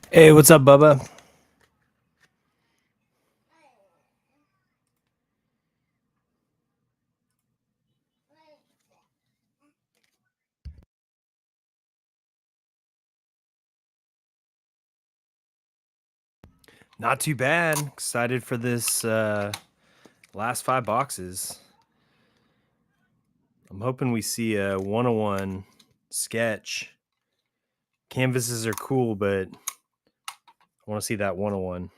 Hey, what's up, Bubba? Not too bad. Excited for this last 5 boxes. I'm hoping we see a 101 sketch. Canvases are cool, but I want to see that 101.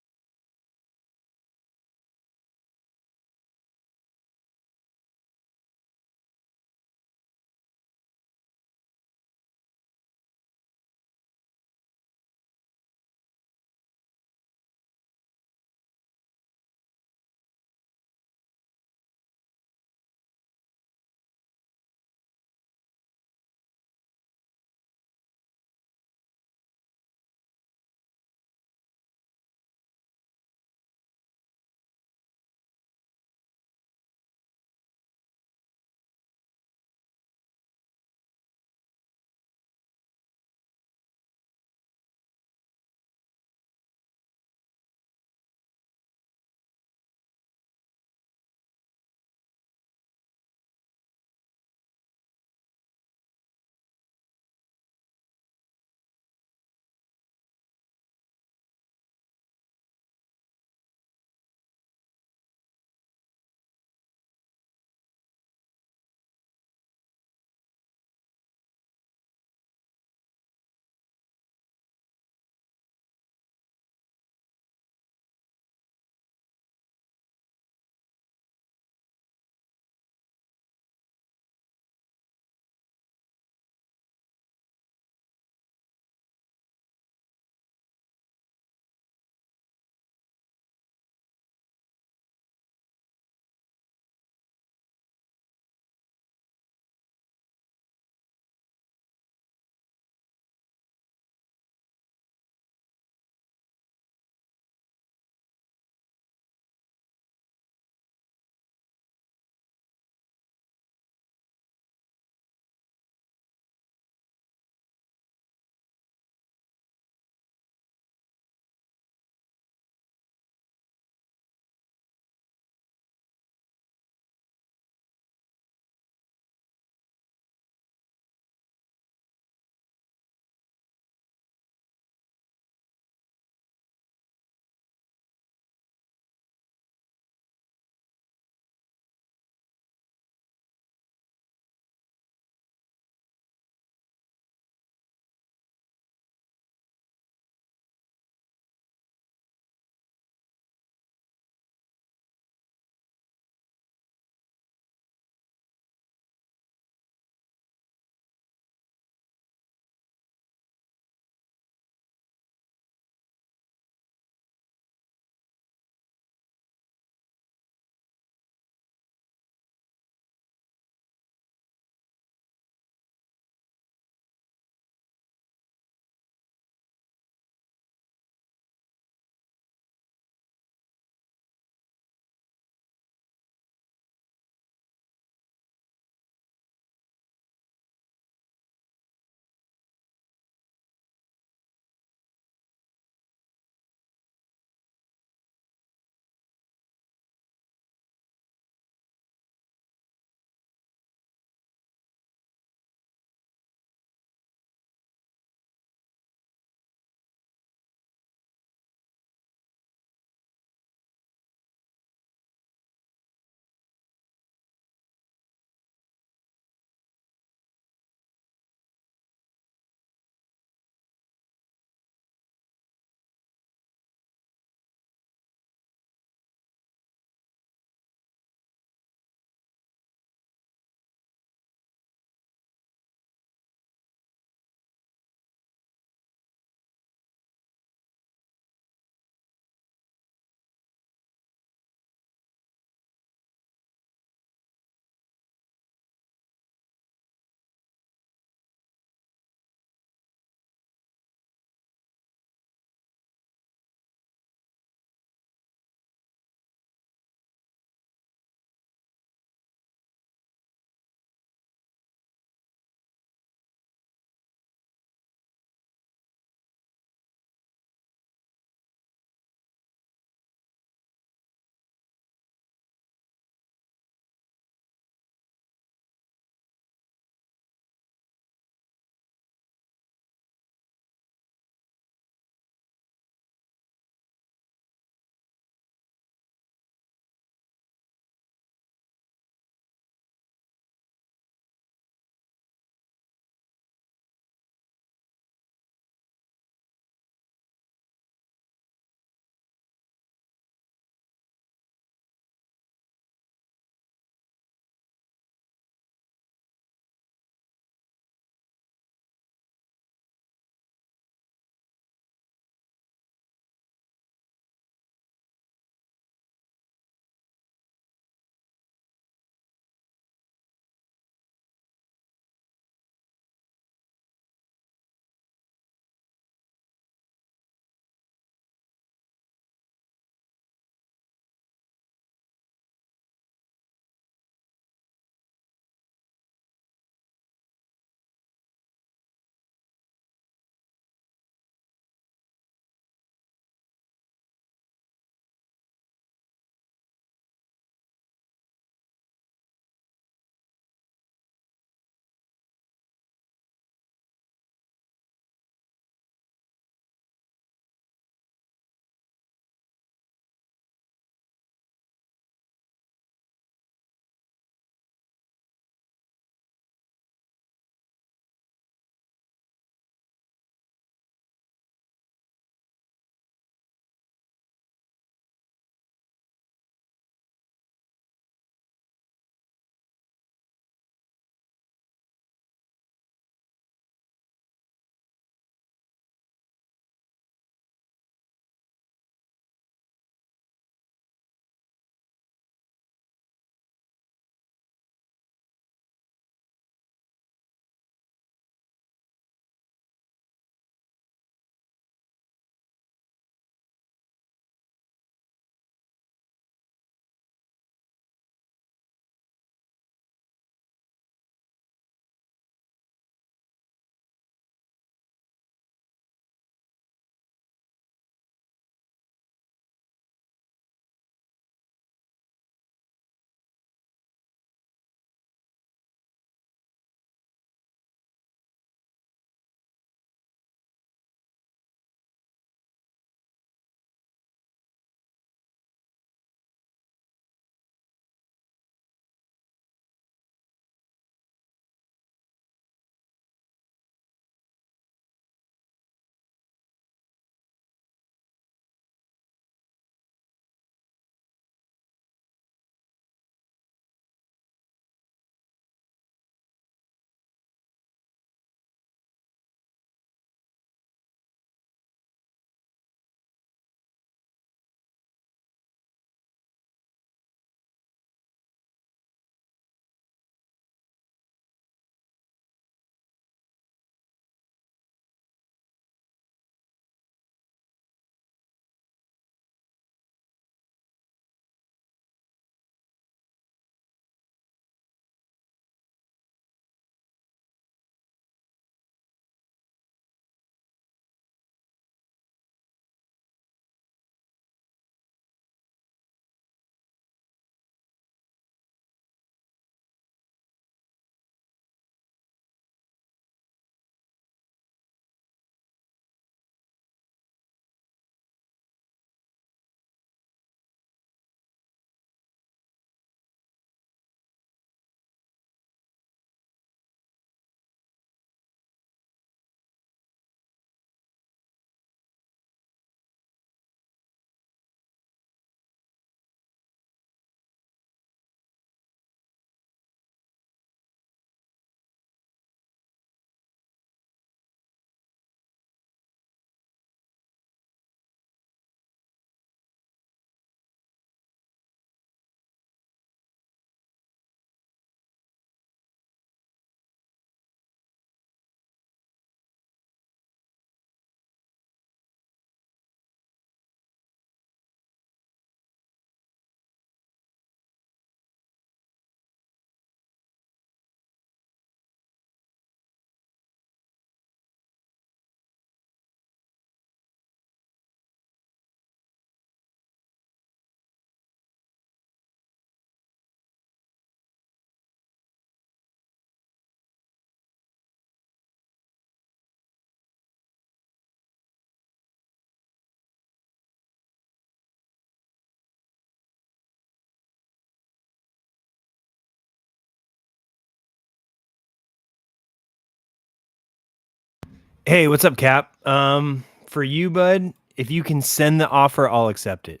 Hey, what's up, Cap? For you, bud, if you can send the offer, I'll accept it.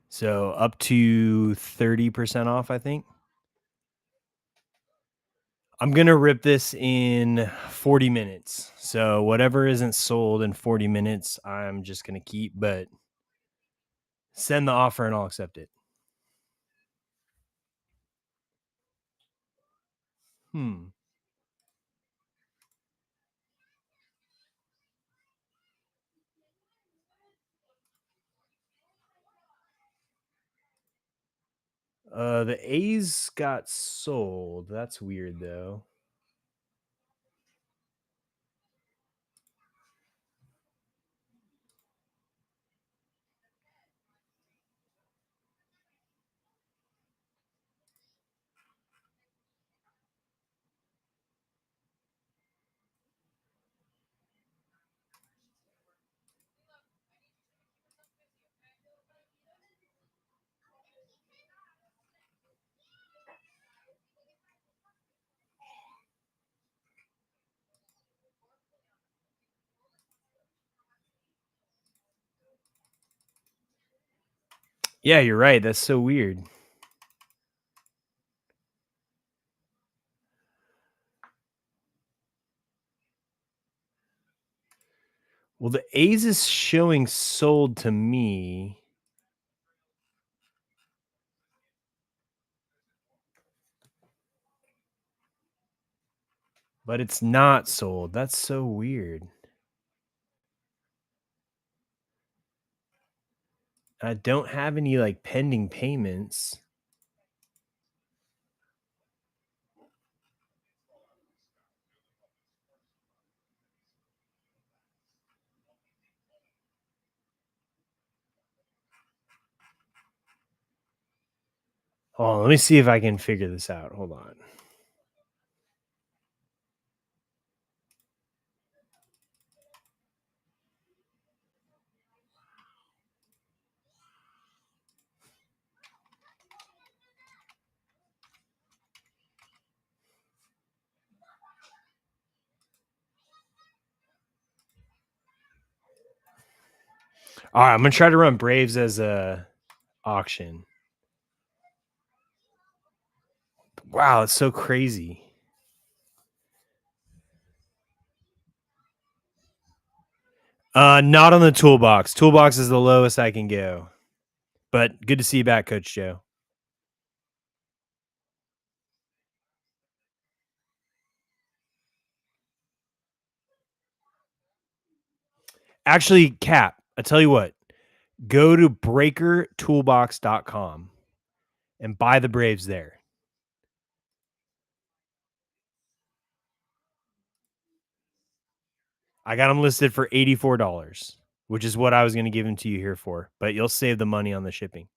So up to 30% off, I think. I'm gonna rip this in 40 minutes. So whatever isn't sold in 40 minutes, I'm just gonna keep, but send the offer and I'll accept it. Hmm. The A's got sold. That's weird though. Yeah, you're right. That's so weird. Well, the A's is showing sold to me. But it's not sold. That's so weird. I don't have any like pending payments. Hold on, let me see if I can figure this out. Hold on. All right, I'm gonna try to run Braves as a auction. Wow, it's so crazy. Not on the toolbox. Toolbox is the lowest I can go. But good to see you back, Coach Joe. Actually, Cap, I tell you what, go to breakertoolbox.com and buy the Braves there. I got them listed for $84, which is what I was going to give them to you here for, but you'll save the money on the shipping.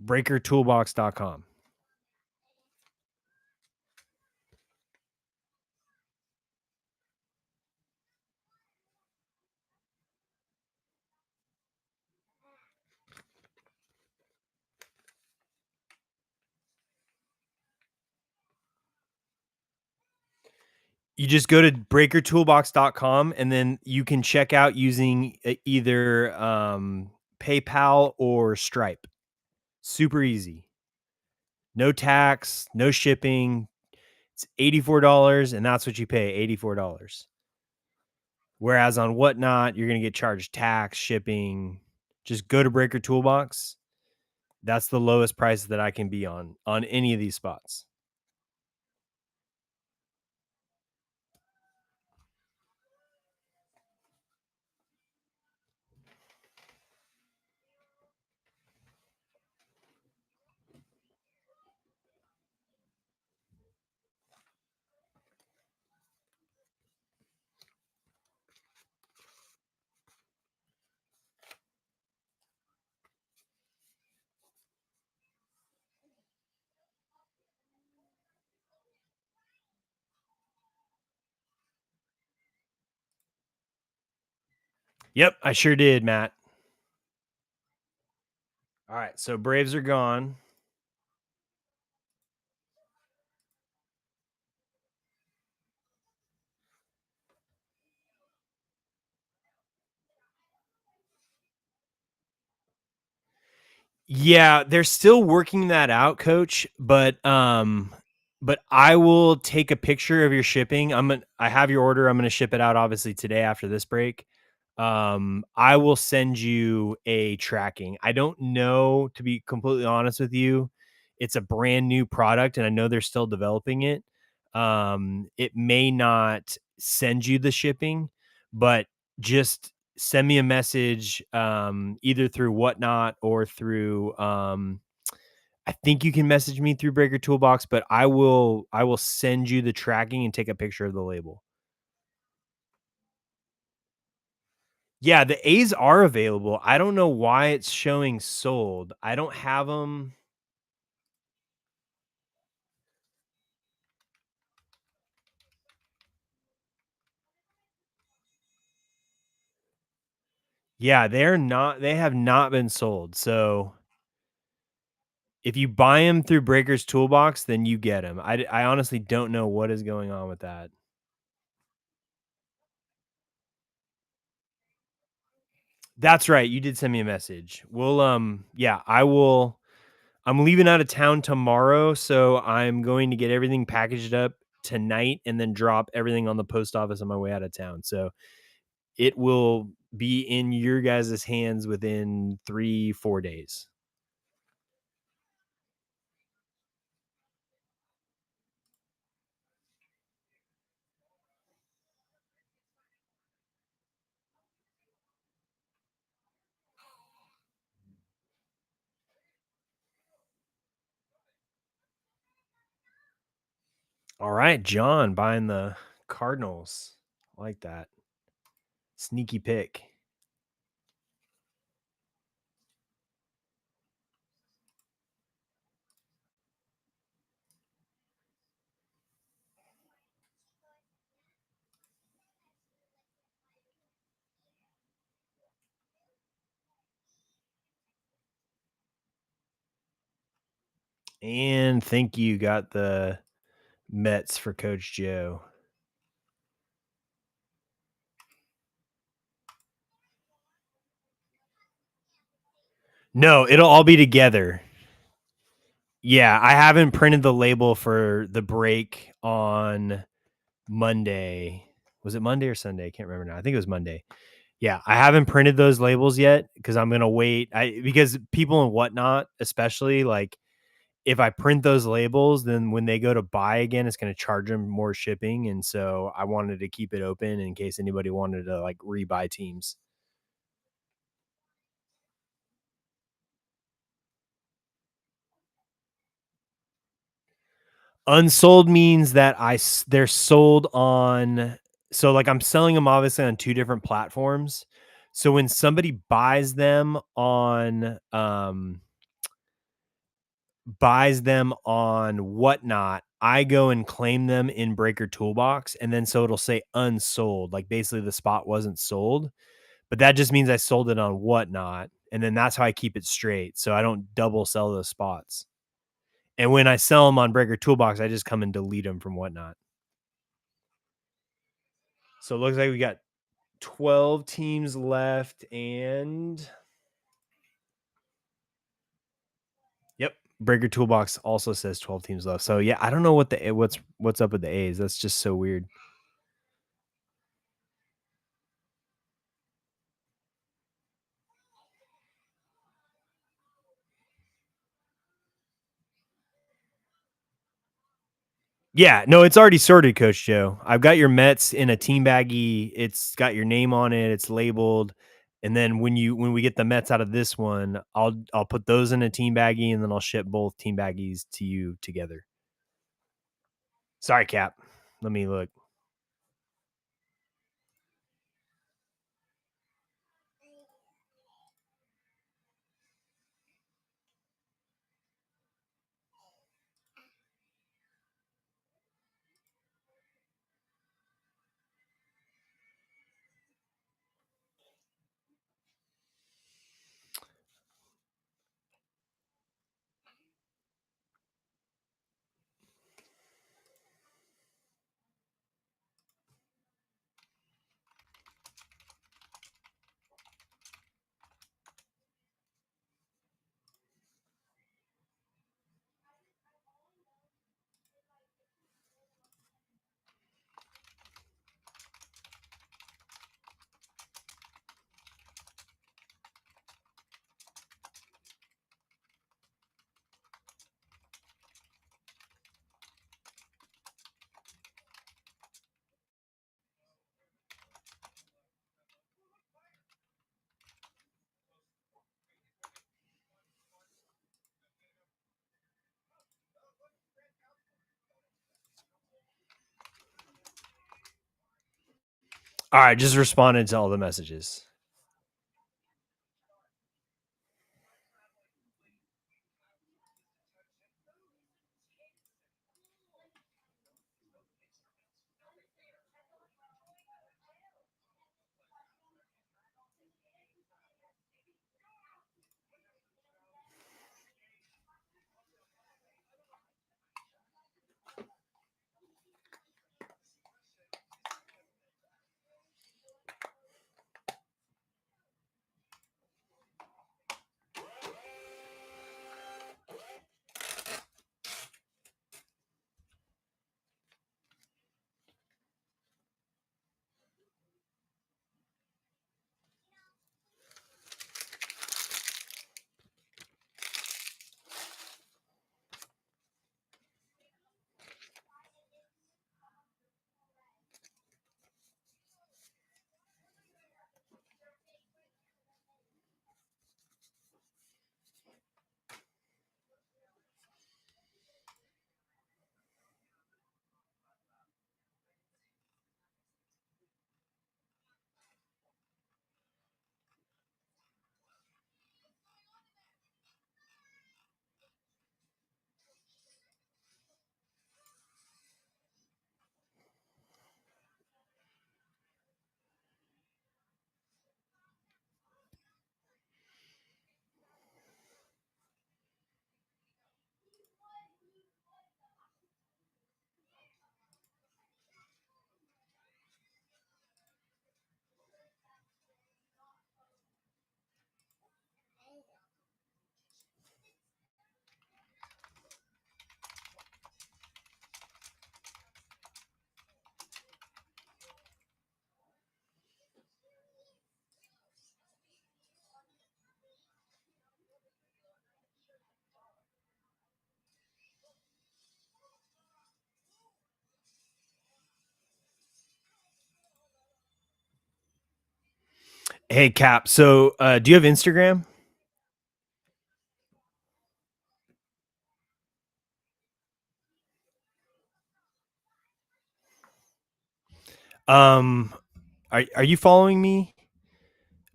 Breakertoolbox.com. You just go to breakertoolbox.com and then you can check out using either PayPal or Stripe. Super easy. No tax, no shipping. It's $84 and that's what you pay, $84. Whereas on Whatnot, you're going to get charged tax, shipping. Just go to Breaker Toolbox. That's the lowest price that I can be on any of these spots. Yep, I sure did, Matt. All right, so Braves are gone. Yeah, they're still working that out, coach, but I will take a picture of your shipping. I have your order. I'm going to ship it out obviously today after this break. I will send you a tracking. I don't know, to be completely honest with you. It's a brand new product and I know they're still developing it. It may not send you the shipping, but just send me a message either through Whatnot or through I think you can message me through Breaker Toolbox, but I will send you the tracking and take a picture of the label. Yeah, the A's are available. I don't know why it's showing sold. I don't have them. Yeah, they have not been sold. So if you buy them through Breaker's Toolbox, then you get them. I honestly don't know what is going on with that. That's right. You did send me a message. Yeah, I'm leaving out of town tomorrow, so I'm going to get everything packaged up tonight and then drop everything on the post office on my way out of town. So it will be in your guys' hands within 3-4 days. All right, John buying the Cardinals. I like that. Sneaky pick. And thank you. Got the Mets for Coach Joe. No, it'll all be together. Yeah, I haven't printed the label for the break on Monday. Was it Monday or Sunday? I can't remember now. I think it was Monday. Yeah, I haven't printed those labels yet because I'm gonna wait. Because people and Whatnot, especially like if I print those labels, then when they go to buy again, it's gonna charge them more shipping. And so I wanted to keep it open in case anybody wanted to like rebuy teams. Unsold means that they're sold on, so like I'm selling them obviously on two different platforms. So when somebody buys them on Whatnot, I go and claim them in Breaker Toolbox, and then so it'll say unsold, like basically the spot wasn't sold, but that just means I sold it on Whatnot, and then that's how I keep it straight, so I don't double sell those spots. And when I sell them on Breaker Toolbox, I just come and delete them from Whatnot. So it looks like we got 12 teams left, and yep, Breaker Toolbox also says 12 teams left. So yeah, I don't know what's up with the A's. That's just so weird. Yeah, no, it's already sorted, Coach Joe. I've got your Mets in a team baggie. It's got your name on it. It's labeled. And then when we get the Mets out of this one, I'll put those in a team baggie and then I'll ship both team baggies to you together. Sorry, Cap. Let me look. Alright, just responded to all the messages. Hey, Cap, so, do you have Instagram? Um, are you following me?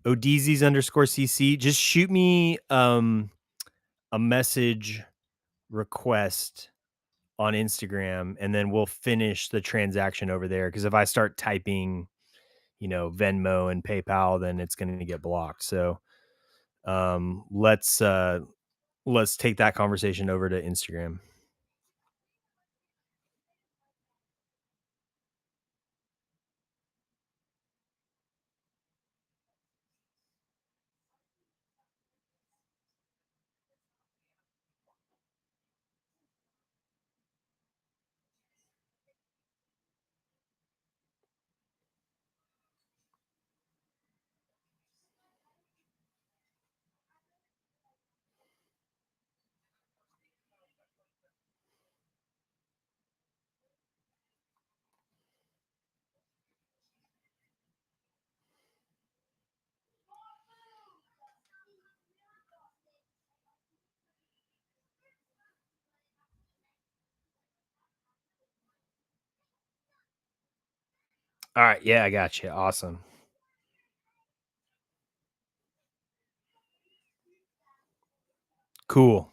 Odeezys_CC. Just shoot me, a message request on Instagram, and then we'll finish the transaction over there. Because if I start typing, Venmo and PayPal, then it's gonna get blocked. So, um, let's, uh, let's take that conversation over to Instagram. Alright, yeah, I got you. Awesome. Cool.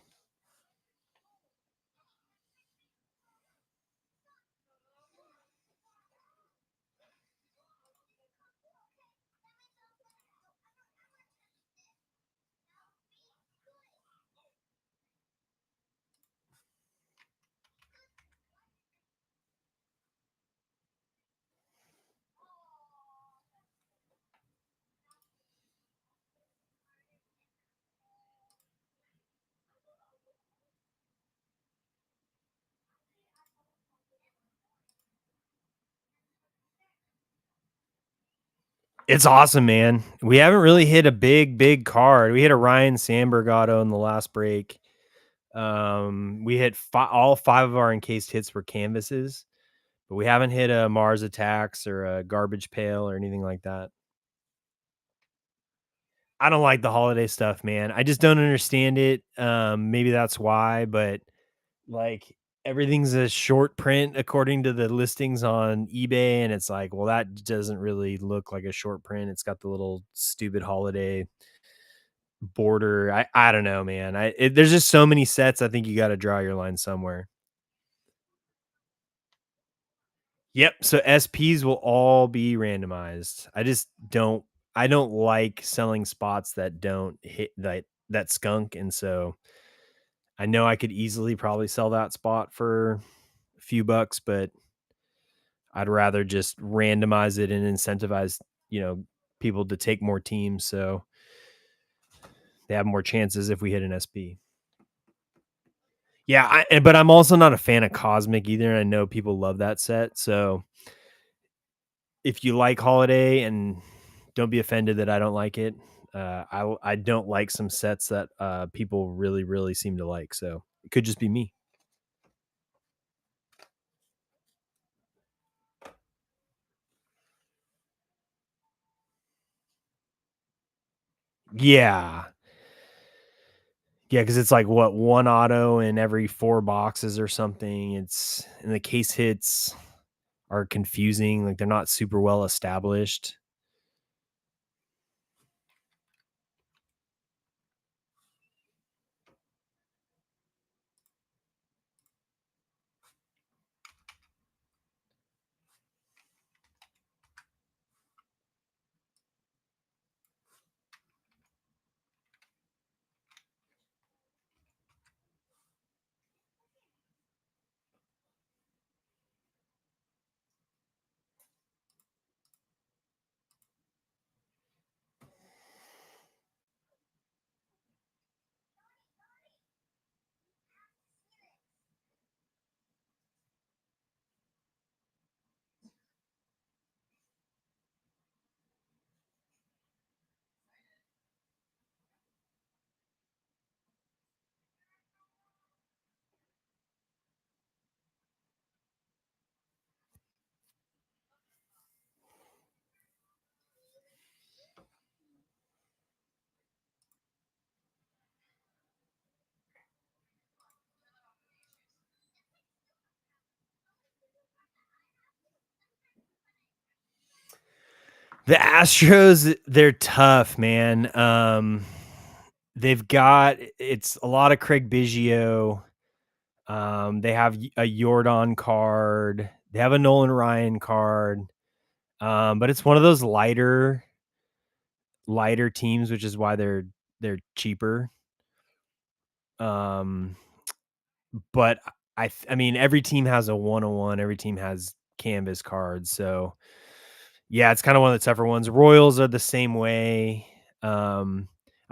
It's awesome, man. We haven't really hit a big card. We hit a Ryan Sandberg auto in the last break. We hit all 5 of our encased hits were canvases, but we haven't hit a Mars Attacks or a Garbage Pail or anything like that. I don't like the holiday stuff, man. I just don't understand it. Maybe that's why, but like everything's a short print according to the listings on eBay, and it's like, well, that doesn't really look like a short print. It's got the little stupid holiday border. I don't know, man. There's just so many sets. I think you got to draw your line somewhere. Yep. So SPs will all be randomized. I don't like selling spots that don't hit that skunk, and so I know I could easily probably sell that spot for a few bucks, but I'd rather just randomize it and incentivize, you know, people to take more teams so they have more chances if we hit an SP. Yeah, but I'm also not a fan of Cosmic either, and I know people love that set. So if you like Holiday, and don't be offended that I don't like it, I don't like some sets that people really really seem to like. So it could just be me. Yeah, yeah, because it's like what, one auto in every 4 boxes or something. It's and the case hits are confusing. Like they're not super well established. The Astros, they're tough, man. They've got it's a lot of Craig Biggio. They have a Jordan card. They have a Nolan Ryan card. But it's one of those lighter teams, which is why they're cheaper. Um, but I mean, every team has a 101. Every team has canvas cards, so yeah, it's kind of one of the tougher ones. Royals are the same way. I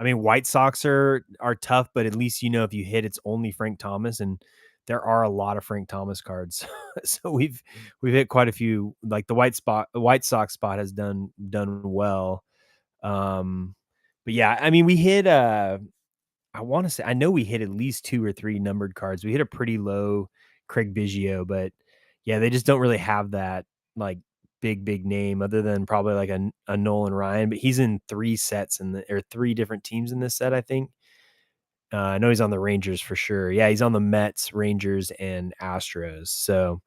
mean, White Sox are tough, but at least you know if you hit, it's only Frank Thomas, and there are a lot of Frank Thomas cards. So we've hit quite a few. Like the White Sox spot has done well. Um, but yeah, I mean, we hit. I want to say I know we hit at least 2 or 3 numbered cards. We hit a pretty low Craig Biggio, but yeah, they just don't really have that like big name other than probably like a Nolan Ryan, but he's in 3 sets or 3 different teams in this set, I think. I know he's on the Rangers for sure. Yeah, he's on the Mets, Rangers, and Astros. So,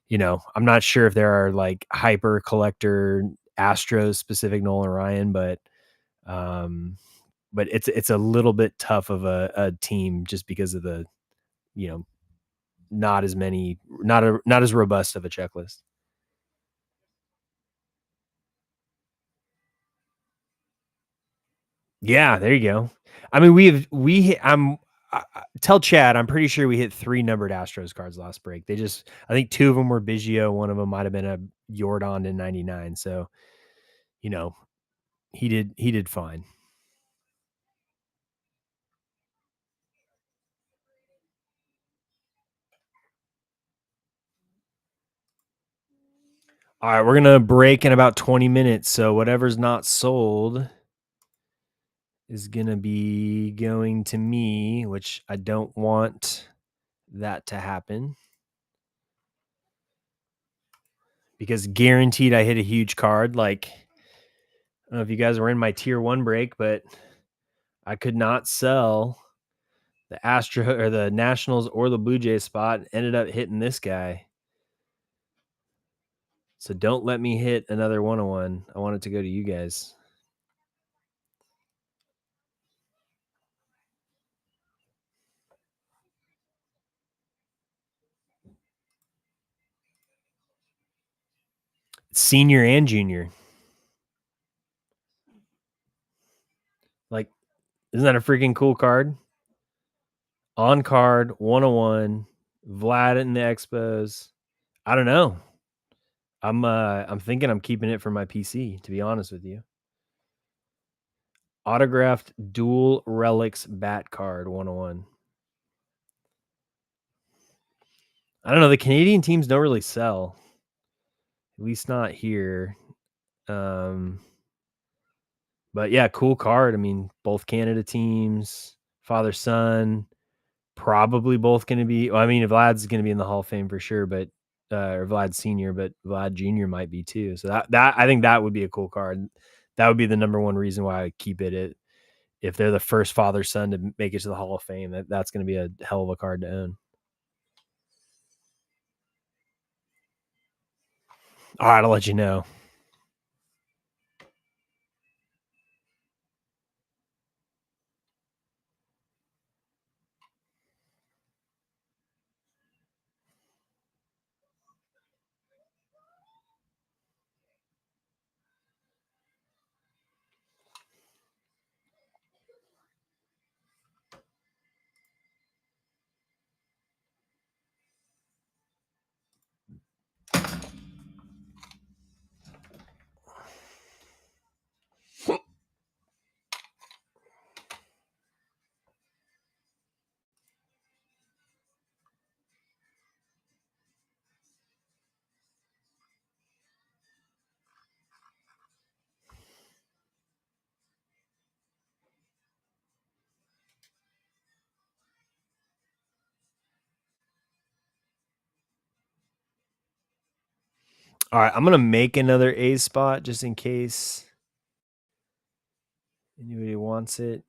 you know, I'm not sure if there are like hyper collector Astros specific Nolan Ryan, um but it's a little bit tough of a team just because of the, you know, not as robust of a checklist. Yeah, there you go. I mean, we hit, tell Chad, I'm pretty sure we hit 3 numbered Astros cards last break. I think 2 of them were Biggio, one of them might have been a Jordan in 99. So, you know, he did fine. All right, we're gonna break in about 20 minutes. So whatever's not sold is gonna be going to me, which I don't want that to happen because guaranteed I hit a huge card. Like, I don't know if you guys were in my tier 1 break, but I could not sell the Nationals or the Blue Jays spot, ended up hitting this guy. So don't let me hit another 101. I want it to go to you guys. Senior and junior. Like, isn't that a freaking cool card? On card, 101, Vlad in the Expos. I don't know. I'm thinking I'm keeping it for my PC, to be honest with you. Autographed dual relics bat card, 101. I don't know. The Canadian teams don't really sell. At least not here. But yeah, cool card. I mean, both Canada teams, father, son, probably both going to be. Well, I mean, Vlad's going to be in the Hall of Fame for sure, but or Vlad Senior, but Vlad Junior might be too. So that I think that would be a cool card. That would be the number one reason why I keep it. If they're the first father son to make it to the Hall of Fame, that's going to be a hell of a card to own. All right, I'll let you know. All right, I'm gonna make another A spot just in case anybody wants it.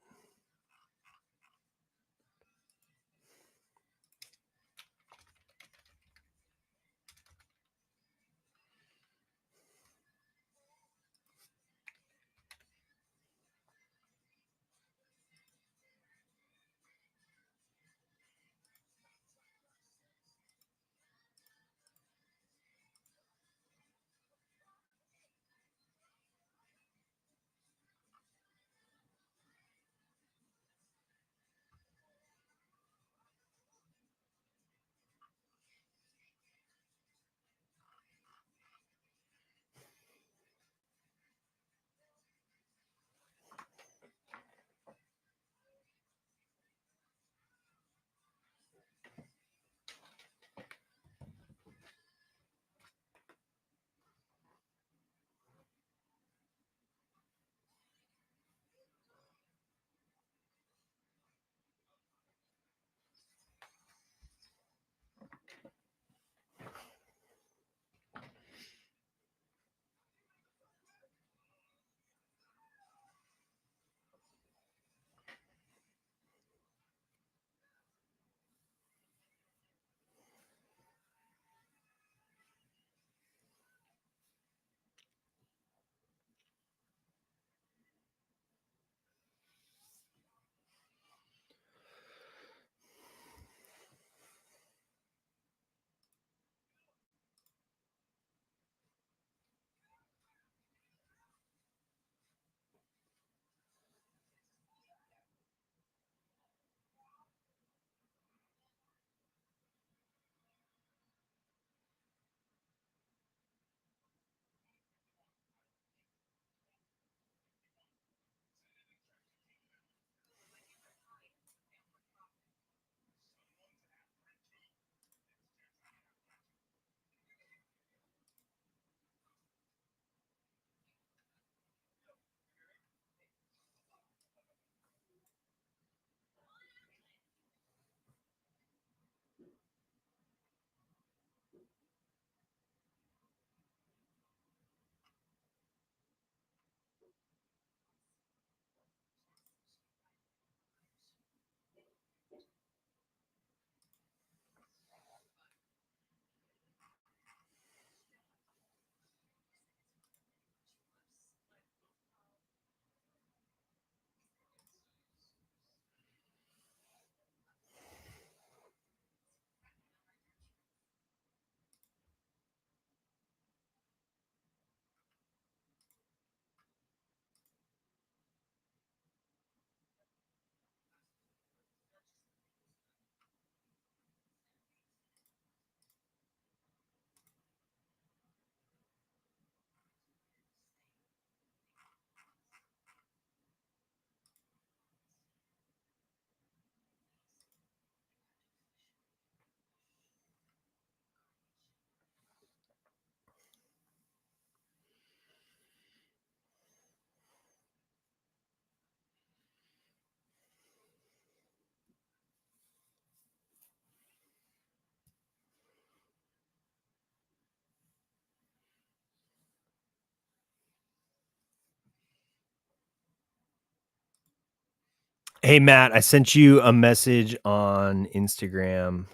Hey, Matt, I sent you a message on Instagram.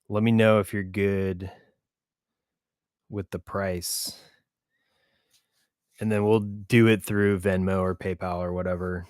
Let me know if you're good with the price, and then we'll do it through Venmo or PayPal or whatever.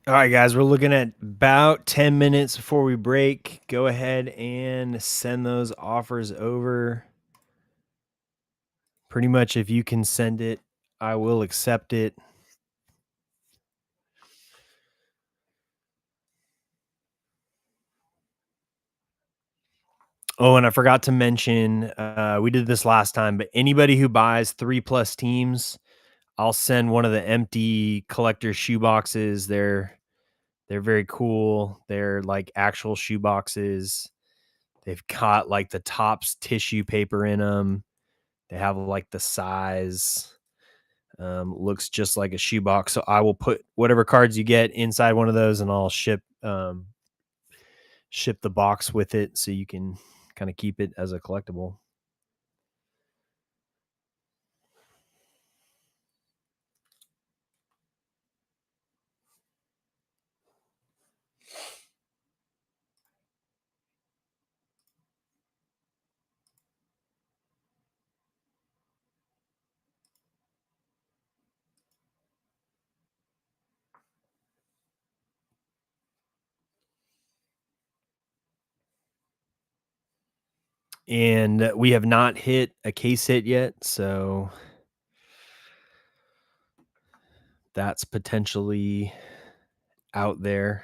All right, guys, we're looking at about 10 minutes before we break. Go ahead and send those offers over. Pretty much, if you can send it, I will accept it. Oh, and I forgot to mention, we did this last time, but anybody who buys 3+ teams, I'll send one of the empty collector shoe boxes. They're very cool. They're like actual shoe boxes. They've got like the tops tissue paper in them. They have like the size. Looks just like a shoebox. So I will put whatever cards you get inside one of those, and I'll ship the box with it, so you can kind of keep it as a collectible. And we have not hit a case hit yet, so that's potentially out there.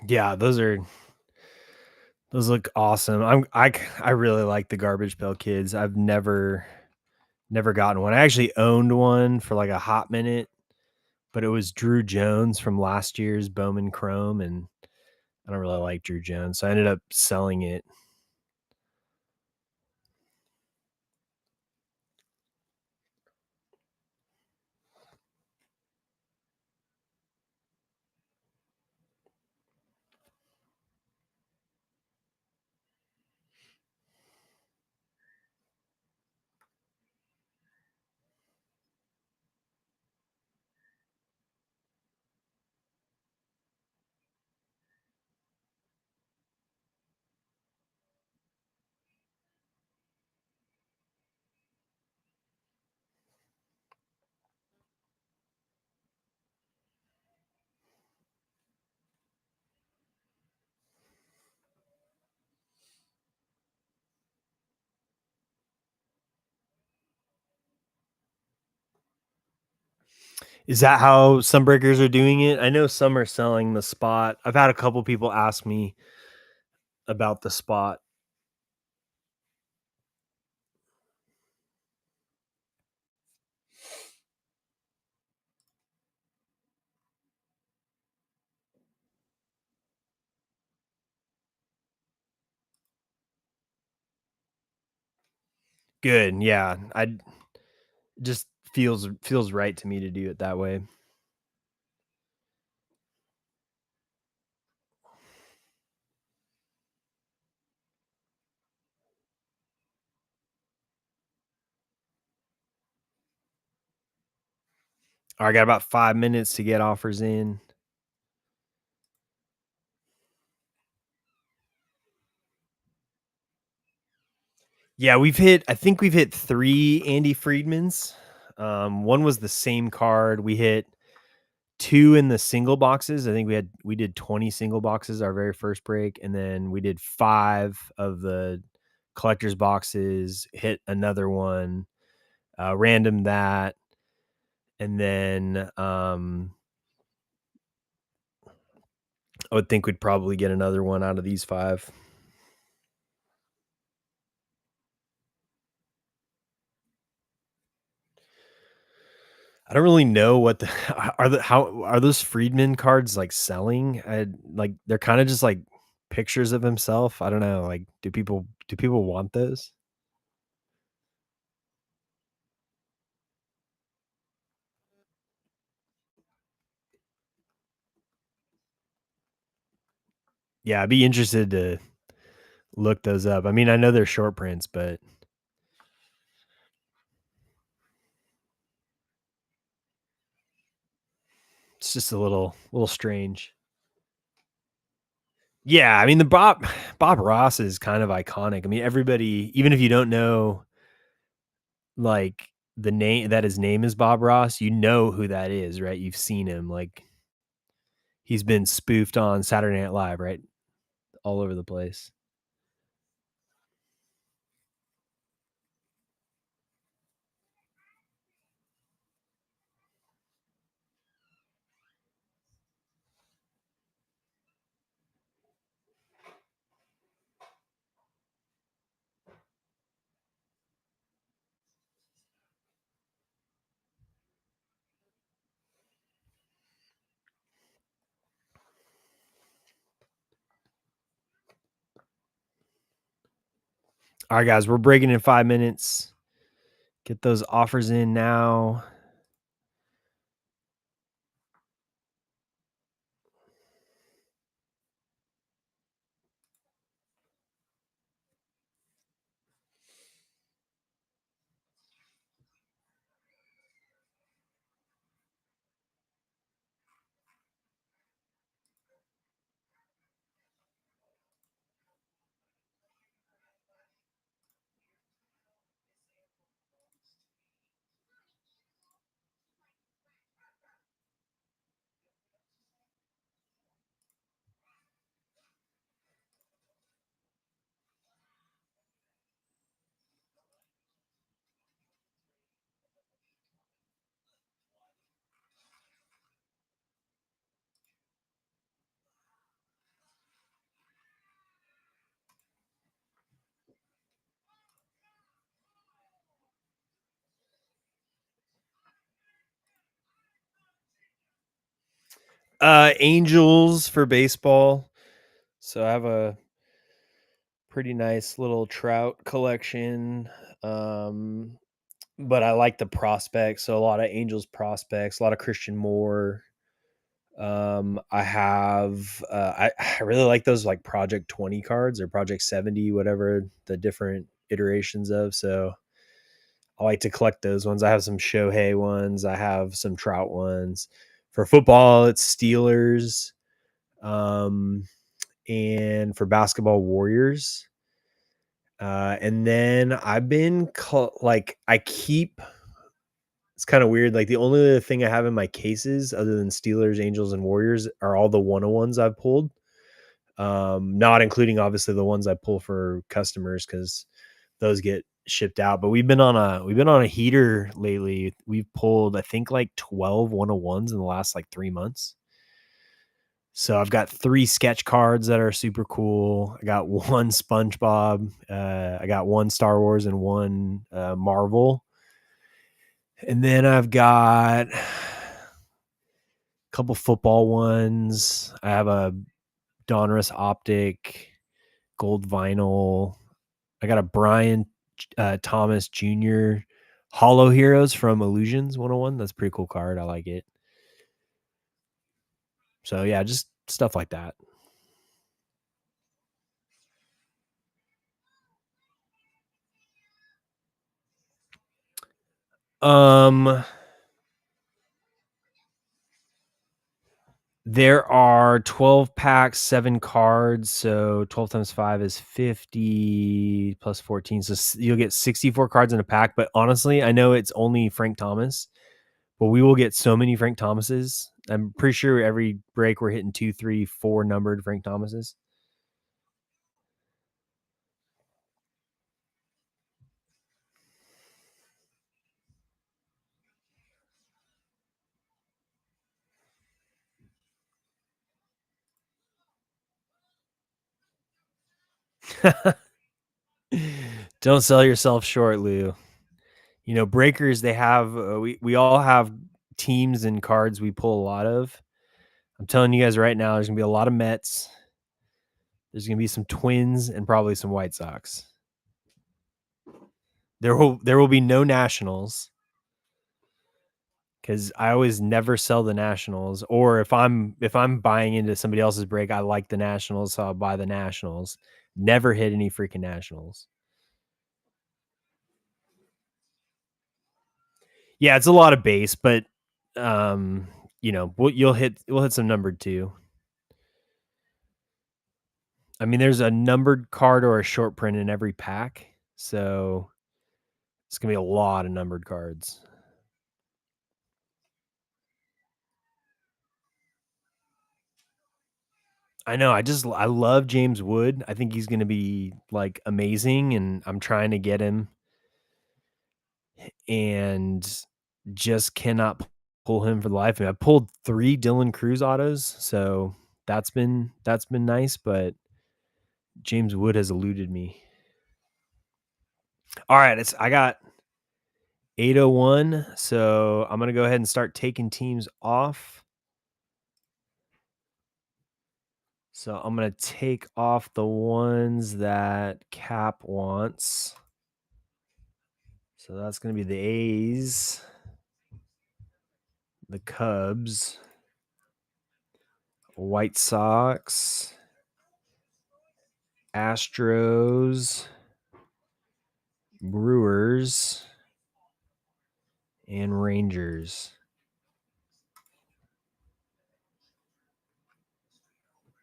Yeah, those look awesome. I really like the Garbage Pail Kids. I've never gotten one. I actually owned one for like a hot minute, but it was Drew Jones from last year's Bowman Chrome, and I don't really like Drew Jones, so I ended up selling it. Is that how some breakers are doing it? I know some are selling the spot. I've had a couple people ask me about the spot. Good, yeah. I just feels right to me to do it that way. I got about 5 minutes to get offers in. Yeah, I think we've hit 3 Andy Friedmans. One was the same card. We hit 2 in the single boxes. I think we did 20 single boxes our very first break, and then we did 5 of the collector's boxes, hit another one, random that, and then, I would think we'd probably get another one out of these 5. I don't really know what the how are those Friedman cards, like, selling? Like, they're kinda just, like, pictures of himself. I don't know, like, do people want those? Yeah, I'd be interested to look those up. I mean, I know they're short prints, but it's just a little strange. Yeah, I mean, the Bob Ross is kind of iconic. I mean, everybody, even if you don't know, like, the name that his name is Bob Ross, you know who that is, right? You've seen him, like, he's been spoofed on Saturday Night Live, right? All over the place. Alright, guys, we're breaking in 5 minutes. Get those offers in now. Angels for baseball. So I have a pretty nice little trout collection. Um, but I like the prospects. So a lot of Angels prospects, a lot of Christian Moore. I have I really like those like Project 20 cards or Project 70, whatever the different iterations of. So I like to collect those ones. I have some Shohei ones. I have some Trout ones. For football, it's Steelers. Um, and for basketball, Warriors. And then I've been like I keep. It's kind of weird. Like the only other thing I have in my cases, other than Steelers, Angels, and Warriors, are all the 101s I've pulled. Not including obviously the ones I pull for customers because those get shipped out. But we've been on a heater lately. We've pulled I think like 12 101s in the last like 3 months. So I've got 3 sketch cards that are super cool. I got one SpongeBob. I got one Star Wars and one Marvel. And then I've got a couple football ones. I have a Donruss Optic gold vinyl. I got a Brian Thomas Jr. Hollow Heroes from Illusions 101. That's a pretty cool card. I like it. So yeah, just stuff like that. Um There are 12 packs, 7 cards, so 12 times 5 is 50 plus 14. So you'll get 64 cards in a pack, but honestly, I know it's only Frank Thomas, but we will get so many Frank Thomases. I'm pretty sure every break we're hitting 2, 3, 4 numbered Frank Thomases. Don't sell yourself short, Lou. You know, breakers, they have we all have teams and cards we pull a lot of. I'm telling you guys right now, there's gonna be a lot of Mets. There's gonna be some Twins and probably some White Sox. There will be no Nationals because I always never sell the Nationals. Or if I'm buying into somebody else's break, I like the Nationals, so I'll buy the Nationals. Never hit any freaking Nationals. Yeah, it's a lot of base, but we'll hit some numbered too. I mean, there's a numbered card or a short print in every pack, so it's gonna be a lot of numbered cards. I know. I love James Wood. I think he's gonna be like amazing, and I'm trying to get him, and just cannot pull him for the life of me. I pulled 3 Dylan Cruz autos, so that's been nice, but James Wood has eluded me. All right, I got 801, so I'm gonna go ahead and start taking teams off. So I'm gonna take off the ones that Cap wants. So that's gonna be the A's, the Cubs, White Sox, Astros, Brewers, and Rangers.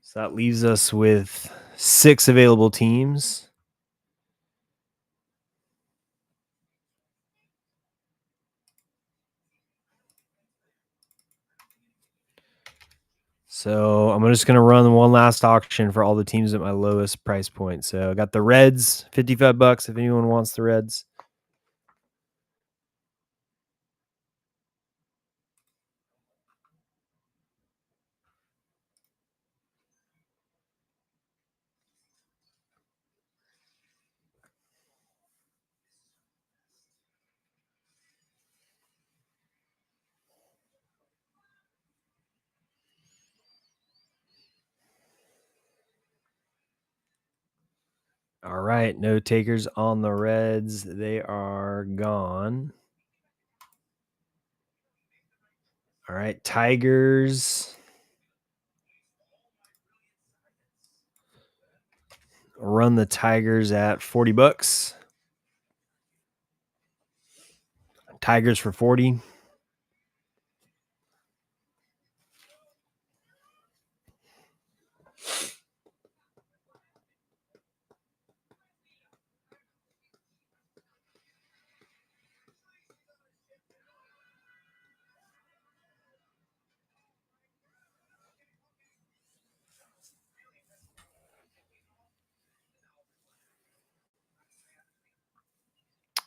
So that leaves us with 6 available teams. So I'm just going to run one last auction for all the teams at my lowest price point. So I got the Reds, $55 if anyone wants the Reds. All right, no takers on the Reds. They are gone. All right, Tigers. Run the Tigers at $40. Tigers for 40.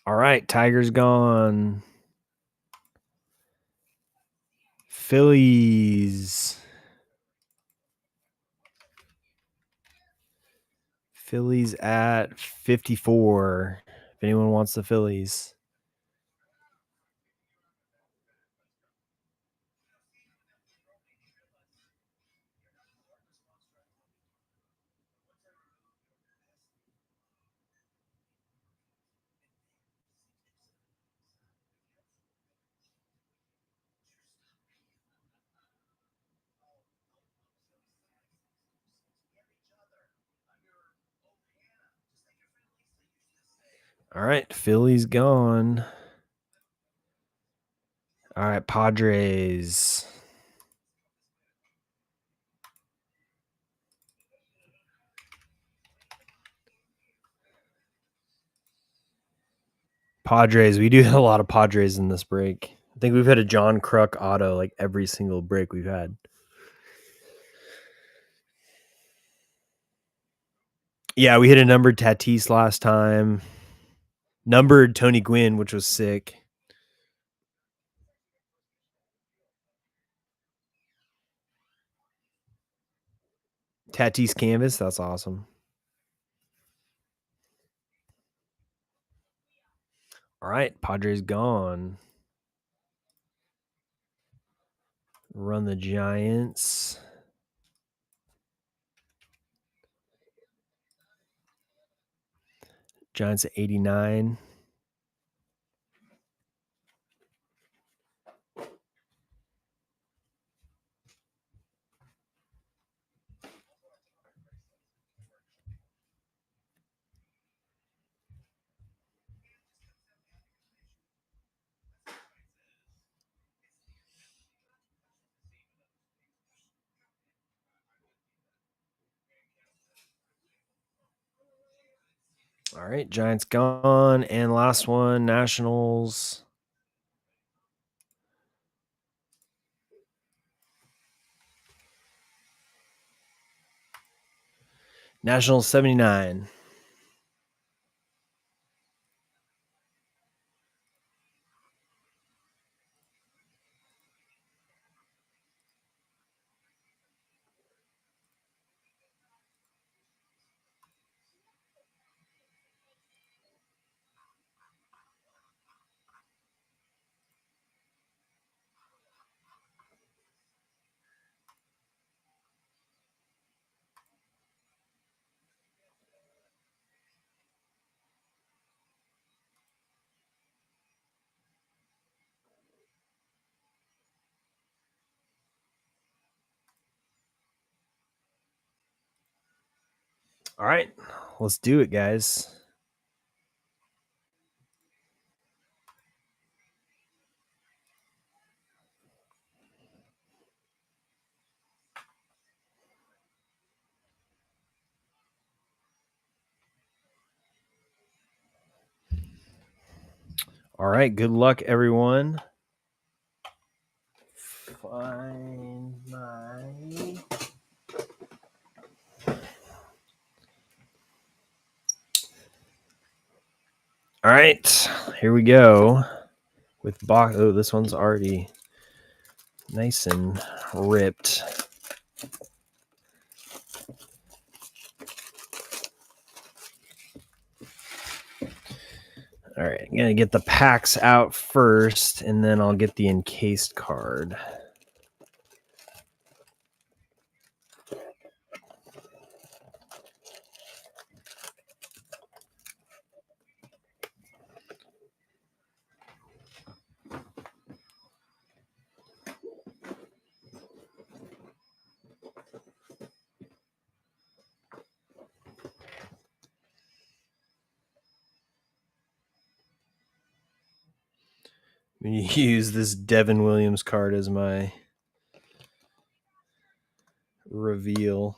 All right, Tigers gone. Phillies. Phillies at 54. If anyone wants the Phillies. All right, Phillies gone. All right, Padres. Padres. We do have a lot of Padres in this break. I think we've had a John Kruk auto like every single break we've had. Yeah, we hit a numbered Tatis last time. Numbered Tony Gwynn, which was sick. Tatis canvas, that's awesome. All right, Padres gone. Run the Giants. Giants at 89. All right, Giants gone. And last one, Nationals. Nationals 79. All right, let's do it, guys. All right, good luck, everyone. Find my... All right, here we go with box. Oh, this one's already nice and ripped. All right, I'm gonna get the packs out first, and then I'll get the encased card. I'm going to use this Devin Williams card as my reveal.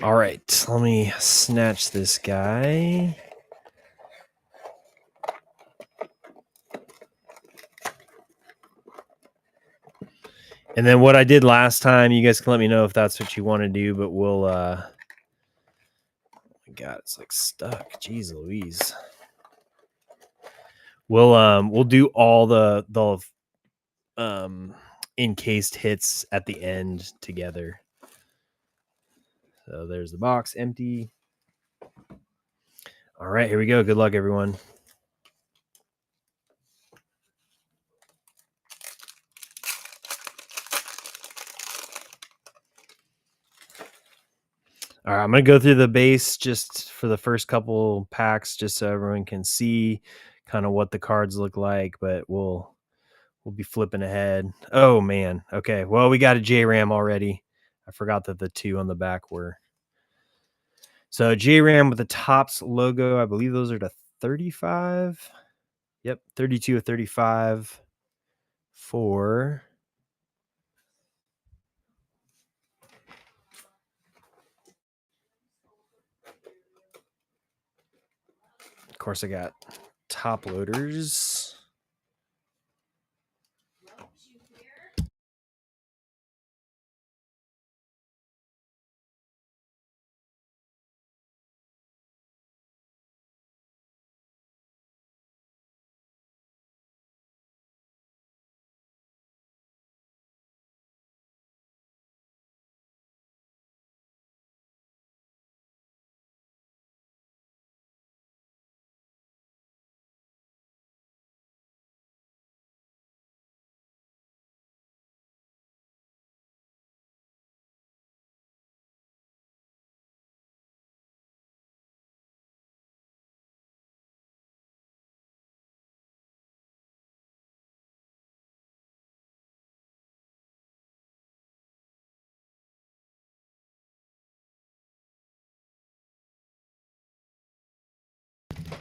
All right, let me snatch this guy. And then what I did last time, you guys can let me know if that's what you want to do, but we'll oh my God, it's like stuck. Jeez Louise. We'll do all the encased hits at the end together. So there's the box empty. All right, here we go. Good luck, everyone. All right, I'm going to go through the base just for the first couple packs just so everyone can see kind of what the cards look like, but we'll be flipping ahead. Oh, man. Okay, well, we got a J-Ram already. I forgot that the 2 on the back were. So J-Ram with the Topps logo. I believe those are to 35. Yep, 32 of 35 for... Of course, I got top loaders.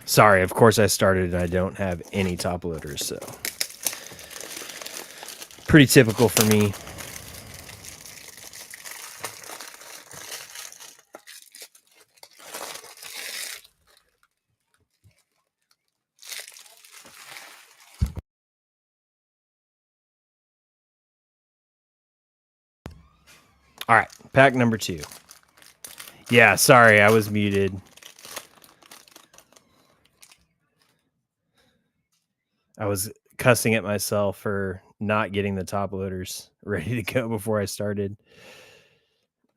Sorry, of course I started and I don't have any top loaders, so pretty typical for me. All right, pack number 2. Yeah, sorry, I was muted. I was cussing at myself for not getting the top loaders ready to go before I started.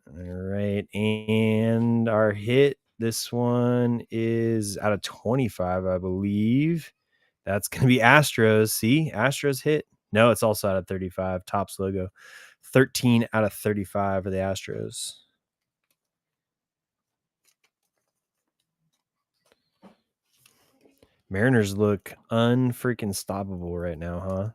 All right, and our hit, this one is out of 25, I believe. That's going to be Astros. See, Astros hit. No, it's also out of 35. Topps logo. 13 out of 35 for the Astros. Mariners look unfreaking stoppable right now, huh?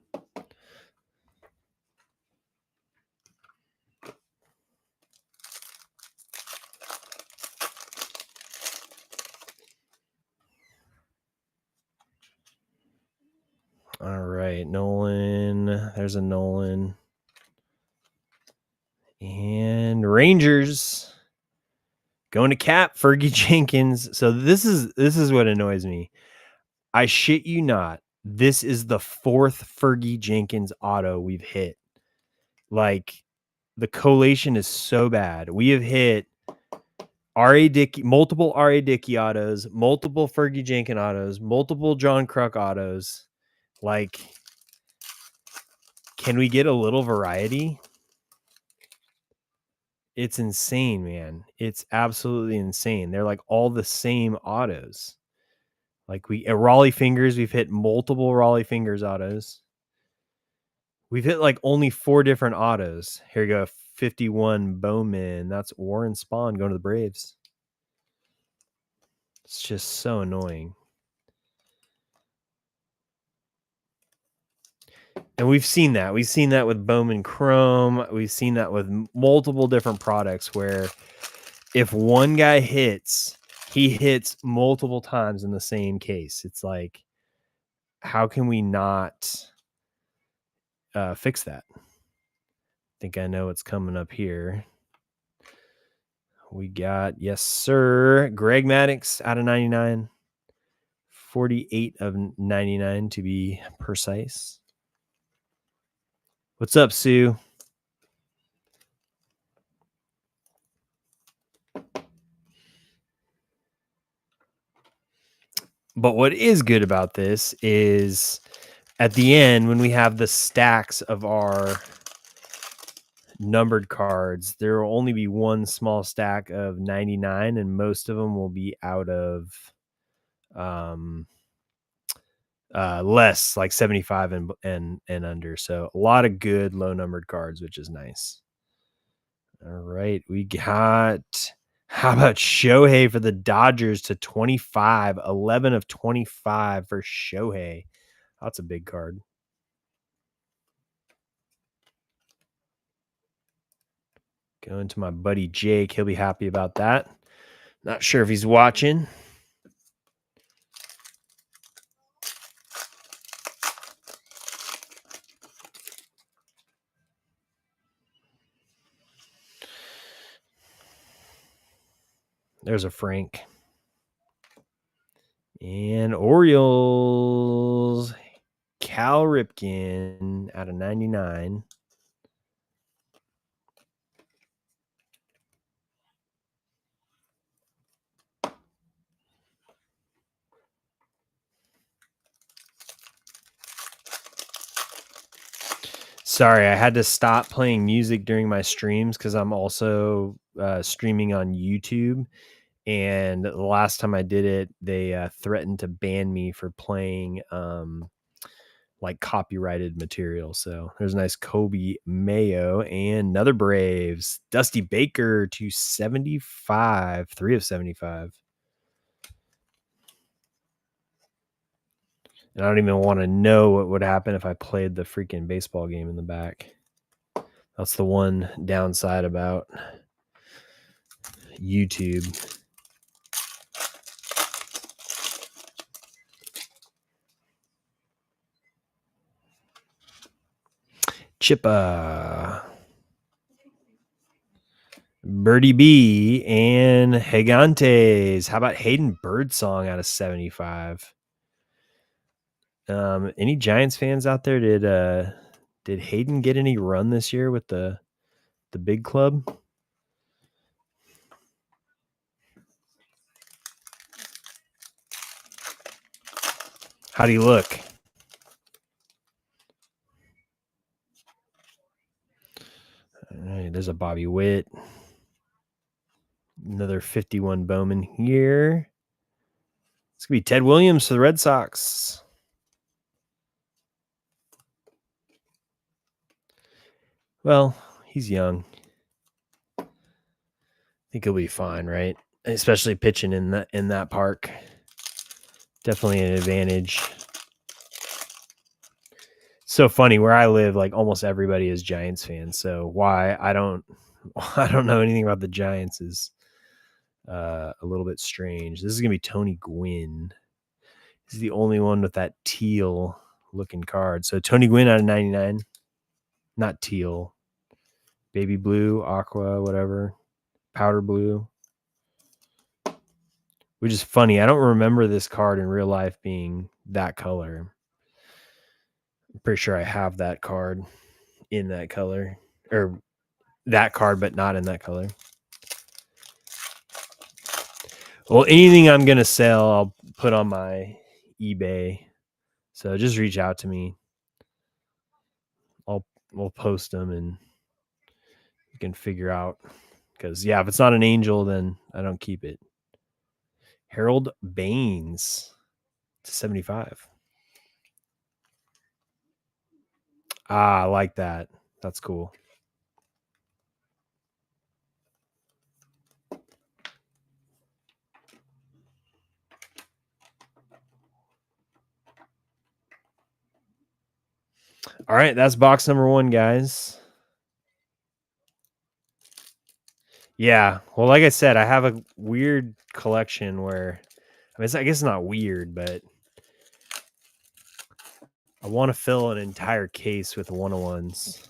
All right, Nolan. There's a Nolan. And Rangers going to cap Fergie Jenkins. So this is what annoys me. I shit you not. This is the 4th Fergie Jenkins auto we've hit. Like, the collation is so bad. We have hit R.A. Dickey, multiple R.A. Dickey autos, multiple Fergie Jenkins autos, multiple John Kruk autos. Like, can we get a little variety? It's insane, man. It's absolutely insane. They're like all the same autos. Like Raleigh Fingers, we've hit multiple Raleigh Fingers autos. We've hit like only 4 different autos. Here you go, 51 Bowman. That's Warren Spahn going to the Braves. It's just so annoying. And we've seen that. We've seen that with Bowman Chrome. We've seen that with multiple different products where if one guy hits, he hits multiple times in the same case. It's like, how can we not fix that? I think I know what's coming up here. We got, yes, sir, Greg Maddux out of 99. 48 of 99 to be precise. What's up, Sue? But what is good about this is at the end, when we have the stacks of our numbered cards, there will only be one small stack of 99, and most of them will be out of less, like 75 and under. So a lot of good low numbered cards, which is nice. All right, we got, how about Shohei for the Dodgers to 25, 11 of 25 for Shohei. That's a big card. Going to my buddy Jake. He'll be happy about that. Not sure if he's watching. There's a Frank. And Orioles, Cal Ripken out of 99. Sorry, I had to stop playing music during my streams because I'm also streaming on YouTube. And the last time I did it, they threatened to ban me for playing like copyrighted material. So there's a nice Kobe Mayo and another Braves. Dusty Baker to 75, 3 of 75. And I don't even want to know what would happen if I played the freaking baseball game in the back. That's the one downside about YouTube. Chippa, Birdie B, and Gigantes. How about Hayden Birdsong out of 75? Any Giants fans out there? Did Hayden get any run this year with the big club? How do you look? All right, there's a Bobby Witt. Another 51 Bowman here. It's going to be Ted Williams for the Red Sox. Well, he's young. I think he'll be fine, right? Especially pitching in that park. Definitely an advantage. So funny, where I live, like almost everybody is Giants fans. So why I don't know anything about the Giants is a little bit strange. This is gonna be Tony Gwynn. He's the only one with that teal looking card. So Tony Gwynn out of 99. Not teal. Baby blue, aqua, whatever. Powder blue. Which is funny. I don't remember this card in real life being that color. I'm pretty sure I have that card in that color. Or that card, but not in that color. Well, anything I'm going to sell, I'll put on my eBay. So just reach out to me. We'll post them and you can figure out. Because, yeah, if it's not an Angel, then I don't keep it. Harold Baines to 75. I like that. That's cool. All right, that's box number 1, guys. Yeah. Well, like I said, I have a weird collection where I mean, I guess it's not weird, but I want to fill an entire case with 101s.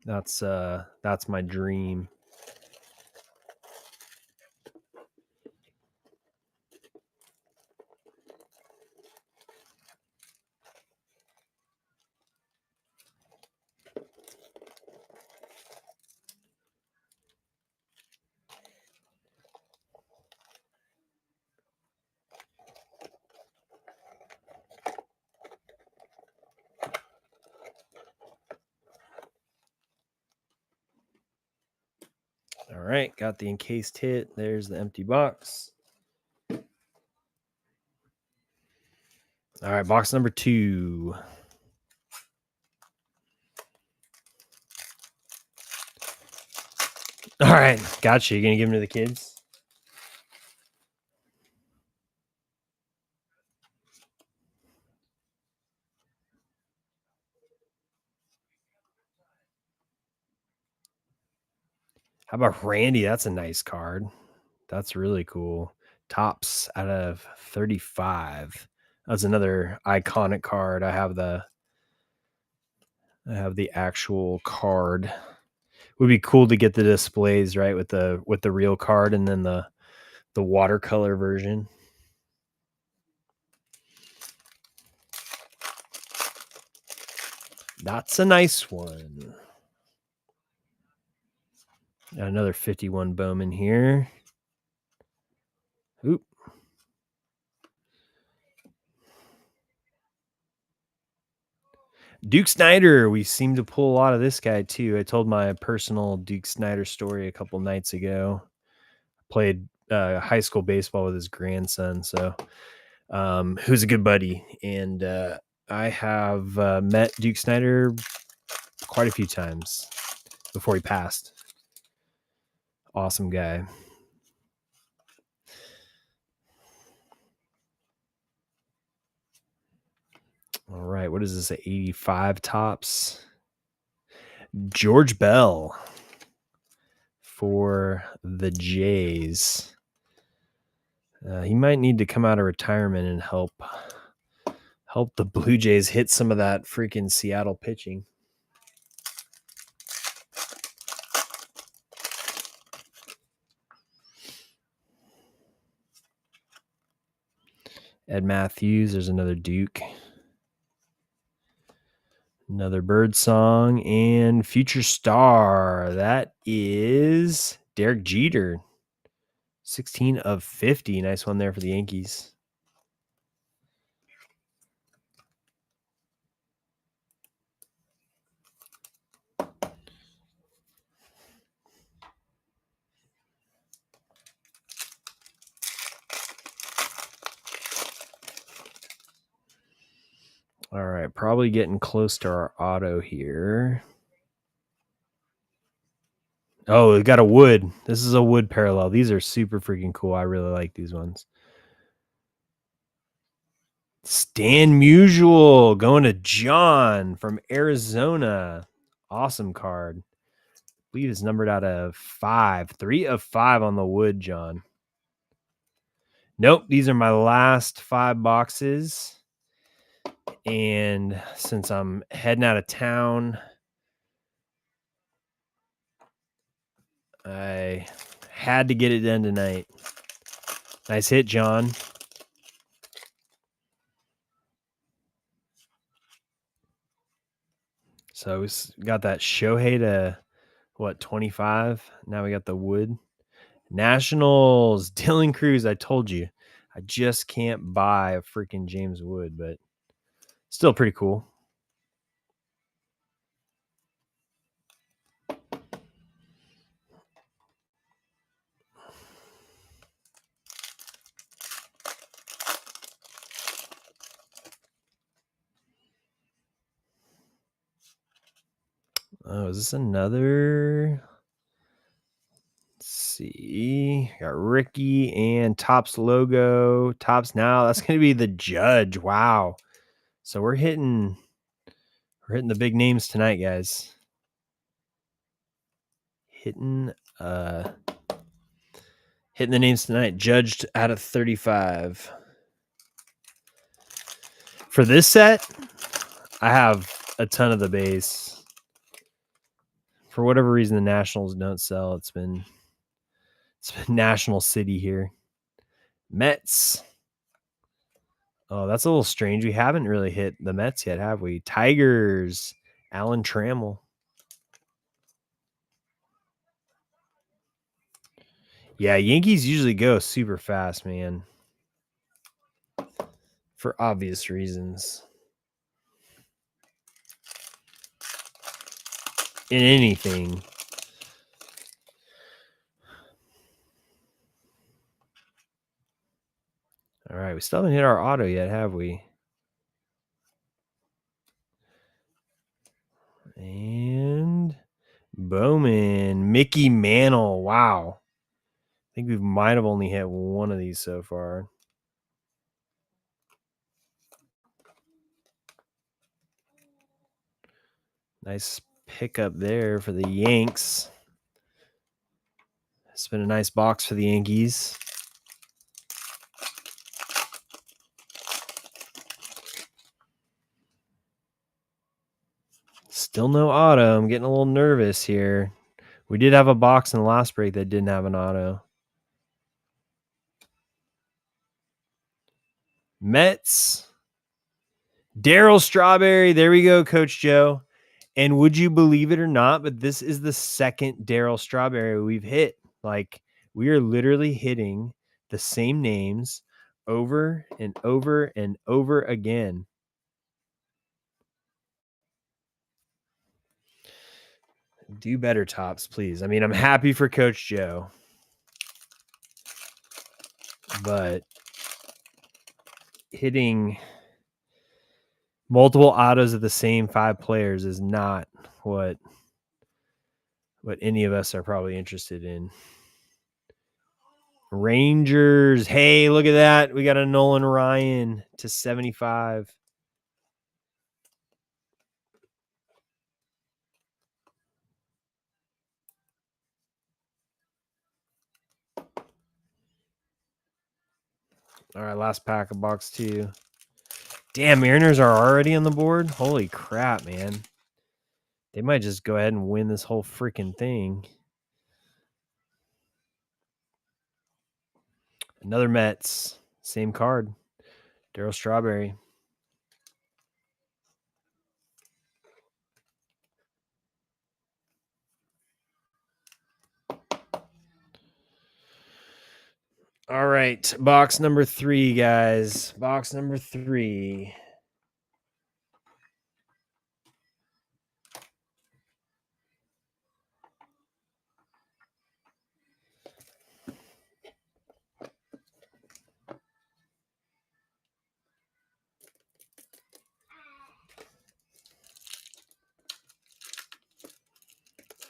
That's my dream. All right, got the encased hit. There's the empty box. All right, box number 2. All right, gotcha. You gonna give them to the kids? How about Randy? That's a nice card. That's really cool. Tops out of 35. That's another iconic card. I have the actual card. Would be cool to get the displays right with the real card and then the watercolor version. That's a nice one. Got another 51 Bowman here. Oop. Duke Snyder. We seem to pull a lot of this guy too. I told my personal Duke Snyder story a couple nights ago. Played high school baseball with his grandson, so who's a good buddy. And I have met Duke Snyder quite a few times before he passed. Awesome guy. All right, what is this? 85 tops. George Bell for the Jays. He might need to come out of retirement and help the Blue Jays hit some of that freaking Seattle pitching. Ed Matthews, there's another Duke. Another Bird Song and Future Star. That is Derek Jeter. 16 of 50. Nice one there for the Yankees. All right, probably getting close to our auto here. Oh, we got a wood. This is a wood parallel. These are super freaking cool. I really like these ones. Stan Musial going to John from Arizona. Awesome card. I believe it's numbered out of 5. 3 of 5 on the wood, John. Nope, these are my last 5 boxes. And since I'm heading out of town, I had to get it done tonight. Nice hit, John. So we got that Shohei to, 25? Now we got the wood. Nationals, Dylan Cruz. I told you, I just can't buy a freaking James Wood, but still pretty cool. Oh, is this another? Let's see. Got Ricky and Topps logo. Topps now. That's going to be the Judge. Wow. So we're hitting the big names tonight, guys. Hitting the names tonight. Judged out of 35. For this set, I have a ton of the base. For whatever reason, the Nationals don't sell. It's been National City here. Mets. Oh, that's a little strange. We haven't really hit the Mets yet, have we? Tigers. Alan Trammell. Yeah, Yankees usually go super fast, man. For obvious reasons. In anything. All right, we still haven't hit our auto yet, have we? And Bowman, Mickey Mantle. Wow. I think we might have only hit one of these so far. Nice pickup there for the Yanks. It's been a nice box for the Yankees. Still no auto. I'm getting a little nervous here. We did have a box in the last break that didn't have an auto. Mets. Darryl Strawberry. There we go, Coach Joe. And would you believe it or not, but this is the second Darryl Strawberry we've hit. Like, we are literally hitting the same names over and over and over again. Do better, Tops, please. I mean, I'm happy for Coach Joe, but hitting multiple autos of the same 5 players is not what any of us are probably interested in. Rangers. Hey, look at that. We got a Nolan Ryan to 75. All right, last pack of box 2. Damn, Mariners are already on the board? Holy crap, man. They might just go ahead and win this whole freaking thing. Another Mets. Same card. Darryl Strawberry. All right, box number 3, guys. Box number 3.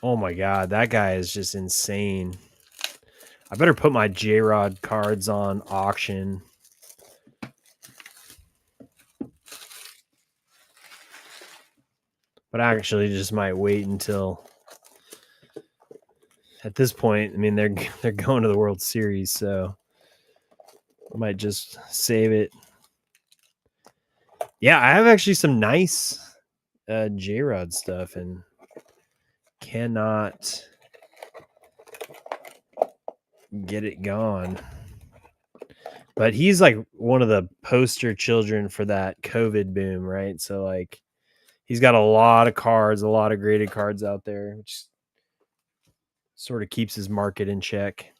Oh my God, that guy is just insane. I better put my J-Rod cards on auction. But I actually just might wait until at this point. I mean, they're going to the World Series, so I might just save it. Yeah, I have actually some nice J-Rod stuff and cannot get it gone. But he's like one of the poster children for that COVID boom, right? So like he's got a lot of cards, a lot of graded cards out there, which sort of keeps his market in check.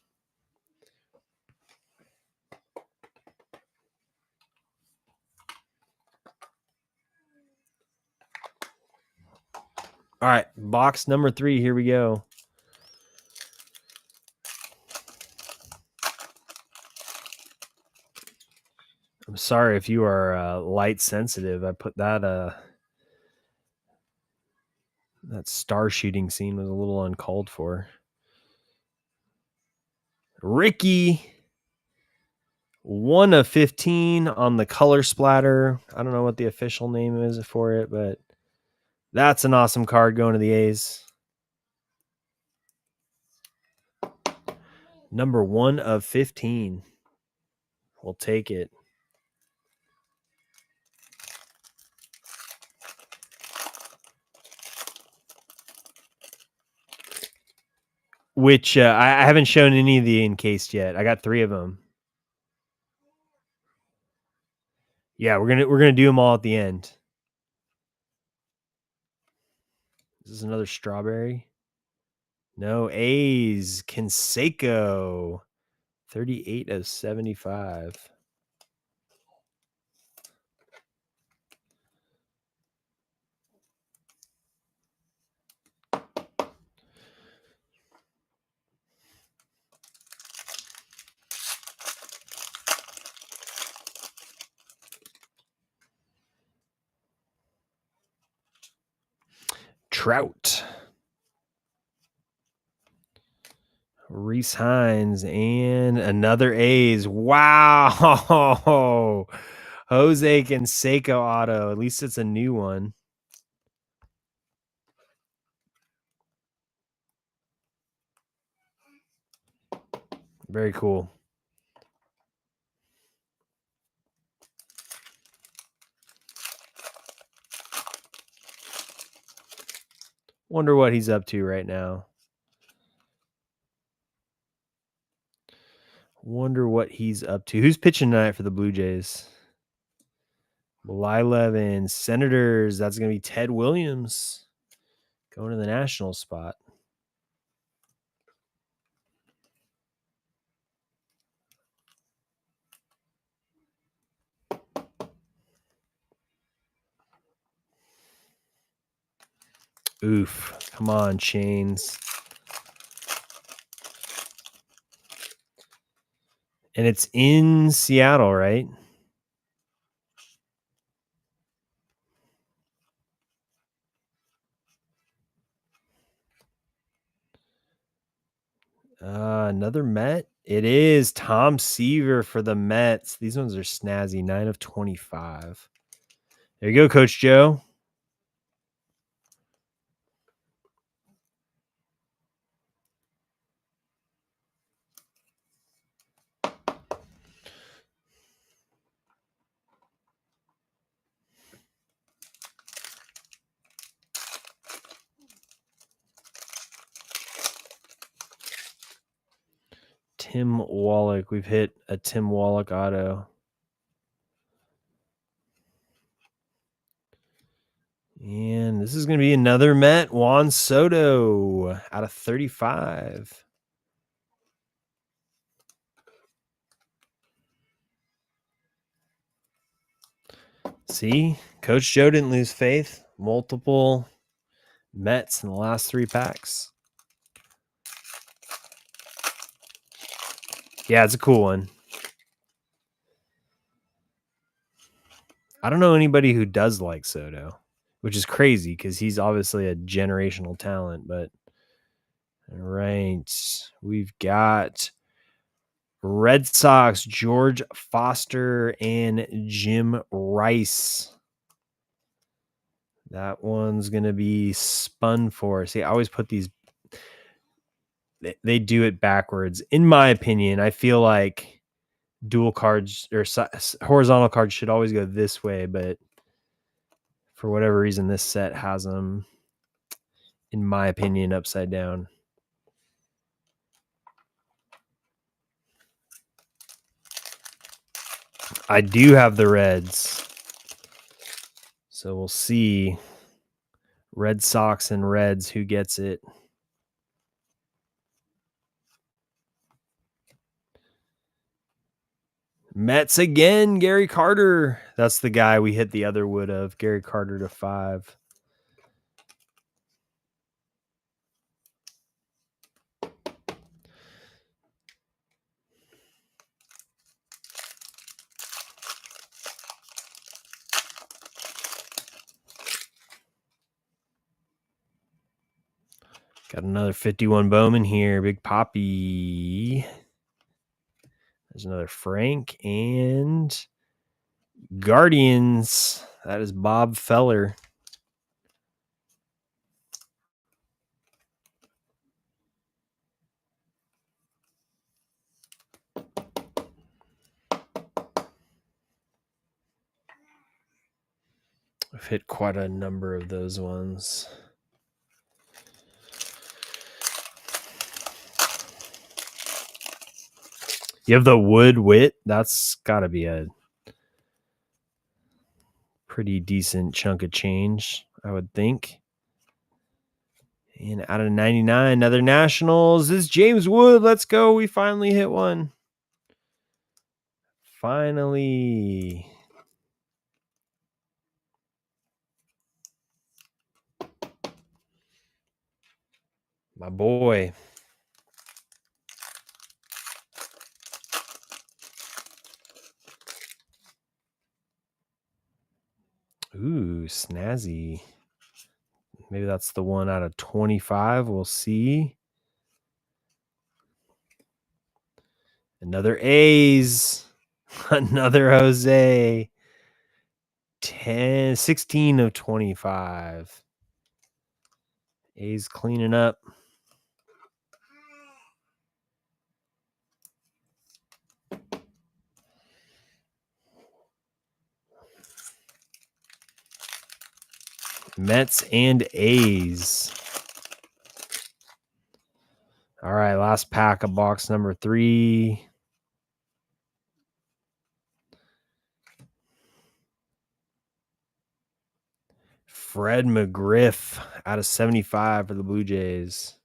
All right, box number 3, here we go. I'm sorry if you are light sensitive. I put that star shooting scene was a little uncalled for. Ricky, 1 of 15 on the color splatter. I don't know what the official name is for it, but that's an awesome card going to the A's. Number 1 of 15. We'll take it. Which I haven't shown any of the encased yet. I got 3 of them. Yeah, we're gonna do them all at the end. This is another strawberry. No A's. Canseco. 38 of 75. Trout. Reese Hines and another A's. Wow. Jose Canseco auto. At least it's a new one. Very cool. Wonder what he's up to right now. Wonder what he's up to. Who's pitching tonight for the Blue Jays? Lylevin, Senators. That's going to be Ted Williams going to the national spot. Oof. Come on, Chains. And it's in Seattle, right? Another Met. It is Tom Seaver for the Mets. These ones are snazzy. 9 of 25. There you go, Coach Joe. Tim Wallach. We've hit a Tim Wallach auto. And this is going to be another Met. Juan Soto out of 35. See, Coach Joe didn't lose faith. Multiple Mets in the last 3 packs. Yeah, it's a cool one. I don't know anybody who does like Soto, which is crazy because he's obviously a generational talent. But all right, we've got Red Sox, George Foster and Jim Rice. That one's going to be spun for. See, I always put these, they do it backwards. In my opinion, I feel like dual cards or horizontal cards should always go this way, but for whatever reason, this set has them, in my opinion, upside down. I do have the Reds. So we'll see. Red Sox and Reds, who gets it? Mets again, Gary Carter. That's the guy we hit the other wood of, Gary Carter to 5. Got another 51 Bowman here. Big Poppy. There's another Frank and Guardians. That is Bob Feller. I've hit quite a number of those ones. You have the Wood Wit. That's got to be a pretty decent chunk of change, I would think. And out of 99, another Nationals is James Wood. Let's go. We finally hit one. Finally. My boy. Ooh, snazzy. Maybe that's the one out of 25. We'll see. Another A's. Another Jose. 16 of 25. A's cleaning up. Mets and A's. All right, last pack of box number 3. Fred McGriff out of 75 for the Blue Jays.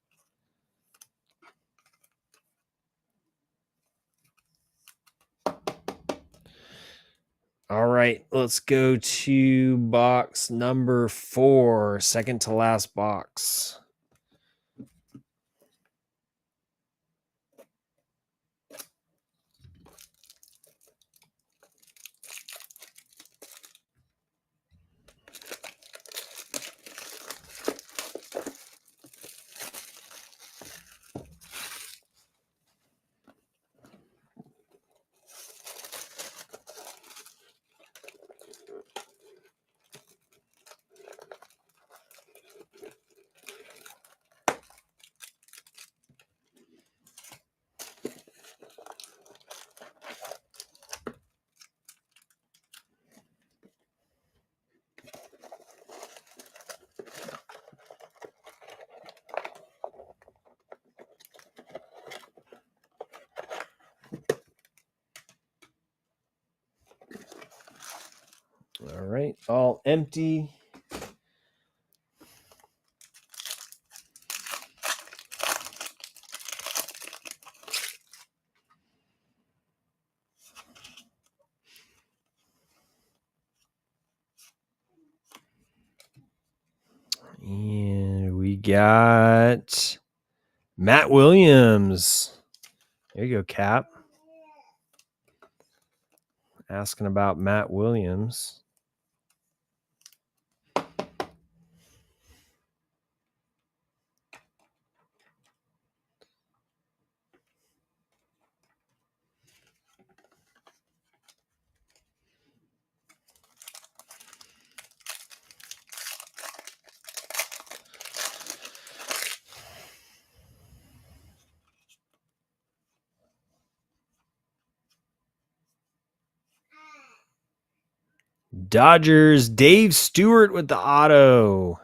All right, let's go to box number 4, second to last box. All right, all empty. And we got Matt Williams. There you go, Cap. Asking about Matt Williams. Dodgers, Dave Stewart with the auto.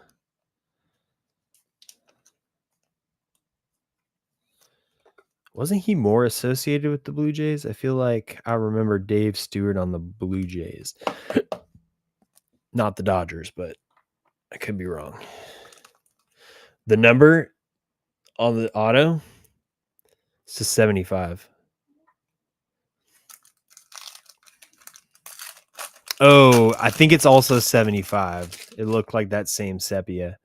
Wasn't he more associated with the Blue Jays? I feel like I remember Dave Stewart on the Blue Jays. Not the Dodgers, but I could be wrong. The number on the auto is to 75. Oh, I think it's also 75. It looked like that same sepia.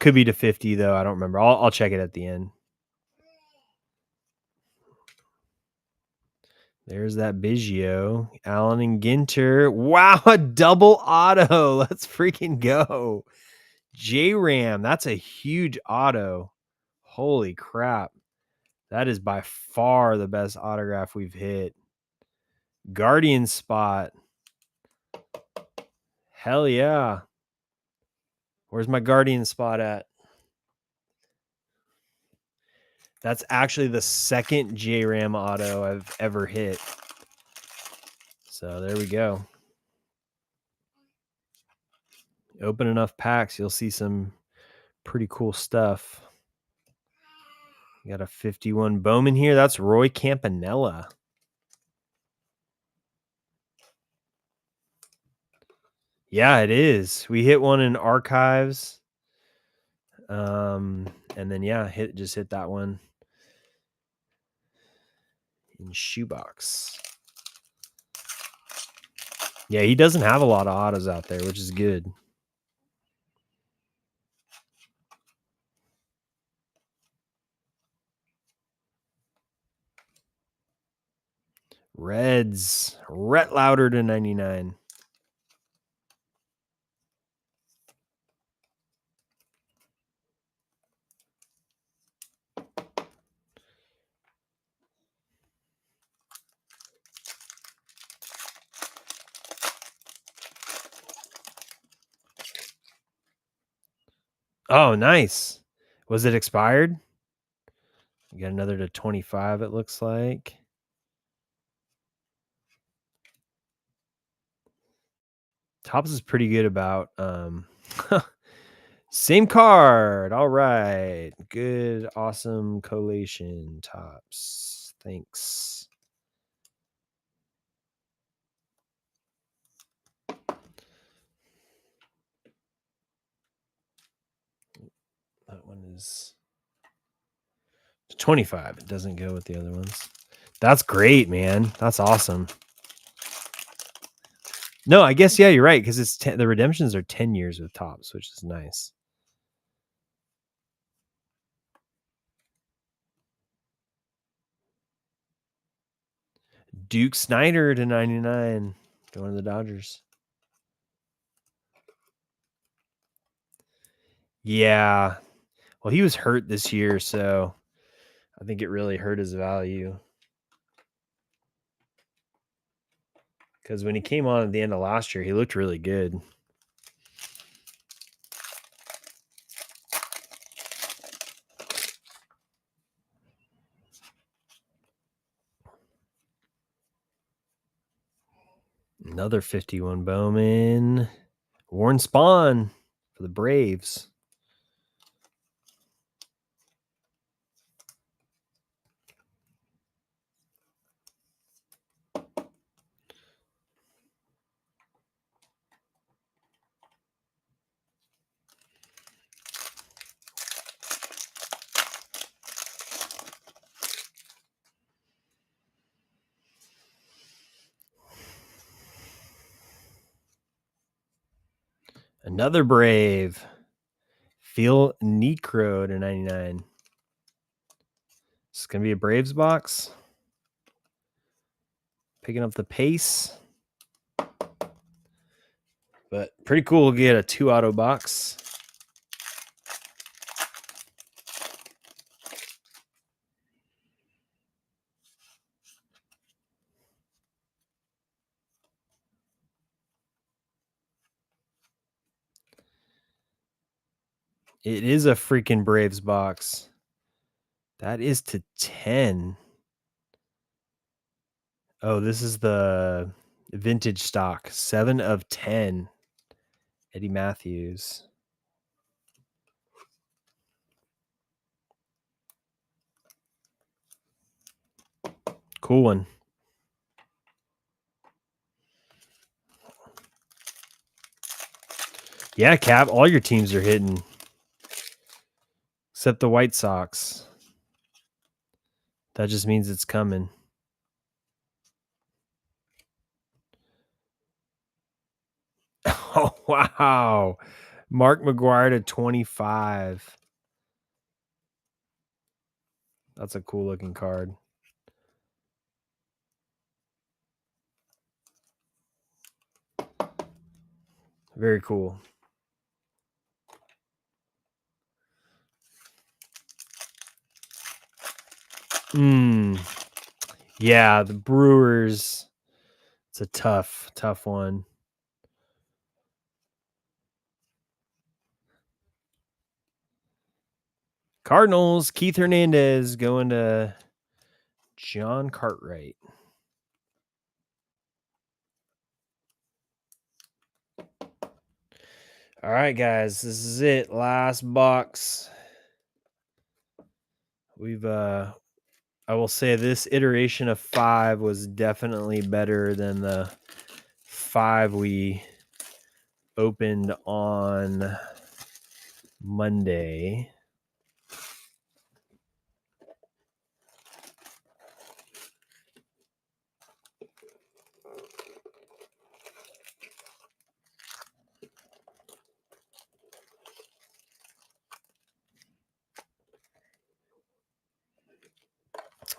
Could be to 50 though. I don't remember. I'll check it at the end. There's that Biggio, Allen and Ginter. Wow, a double auto. Let's freaking go. J-Ram, that's a huge auto. Holy crap. That is by far the best autograph we've hit. Guardian spot. Hell yeah. Where's my Guardian spot at? That's actually the second J-Ram auto I've ever hit. So there we go. Open enough packs, you'll see some pretty cool stuff. You got a 51 Bowman here. That's Roy Campanella. Yeah, it is. We hit one in archives. And then just hit that one in Shoebox. Yeah, he doesn't have a lot of autos out there, which is good. Reds, Rhett Lauder to 99. Oh, nice. Was it expired? You got another to 25, it looks like. Topps is pretty good about same card. All right. Good, awesome collation, Topps. Thanks. That one is 25. It doesn't go with the other ones. That's great, man. That's awesome. No, I guess you're right, because it's the redemptions are 10 years with Topps, which is nice. Duke Snyder to 99, going to the Dodgers. Yeah. Well, he was hurt this year, so I think it really hurt his value. Because when he came on at the end of last year, he looked really good. Another 51 Bowman. Warren Spahn for the Braves. Another Brave. Phil Necro to 99. It's going to be a Braves box. Picking up the pace. But pretty cool to get a 2-auto box. It is a freaking Braves box. That is to 10. Oh, this is the vintage stock. 7 of 10. Eddie Matthews. Cool one. Yeah, Cap, all your teams are hitting. Except the White Sox. That just means it's coming. Oh, wow. Mark McGwire to 25. That's a cool looking card. Very cool. Yeah, the Brewers. It's a tough one. Cardinals, Keith Hernandez going to John Cartwright. All right, guys, this is it. Last box. I will say this iteration of 5 was definitely better than the 5 we opened on Monday.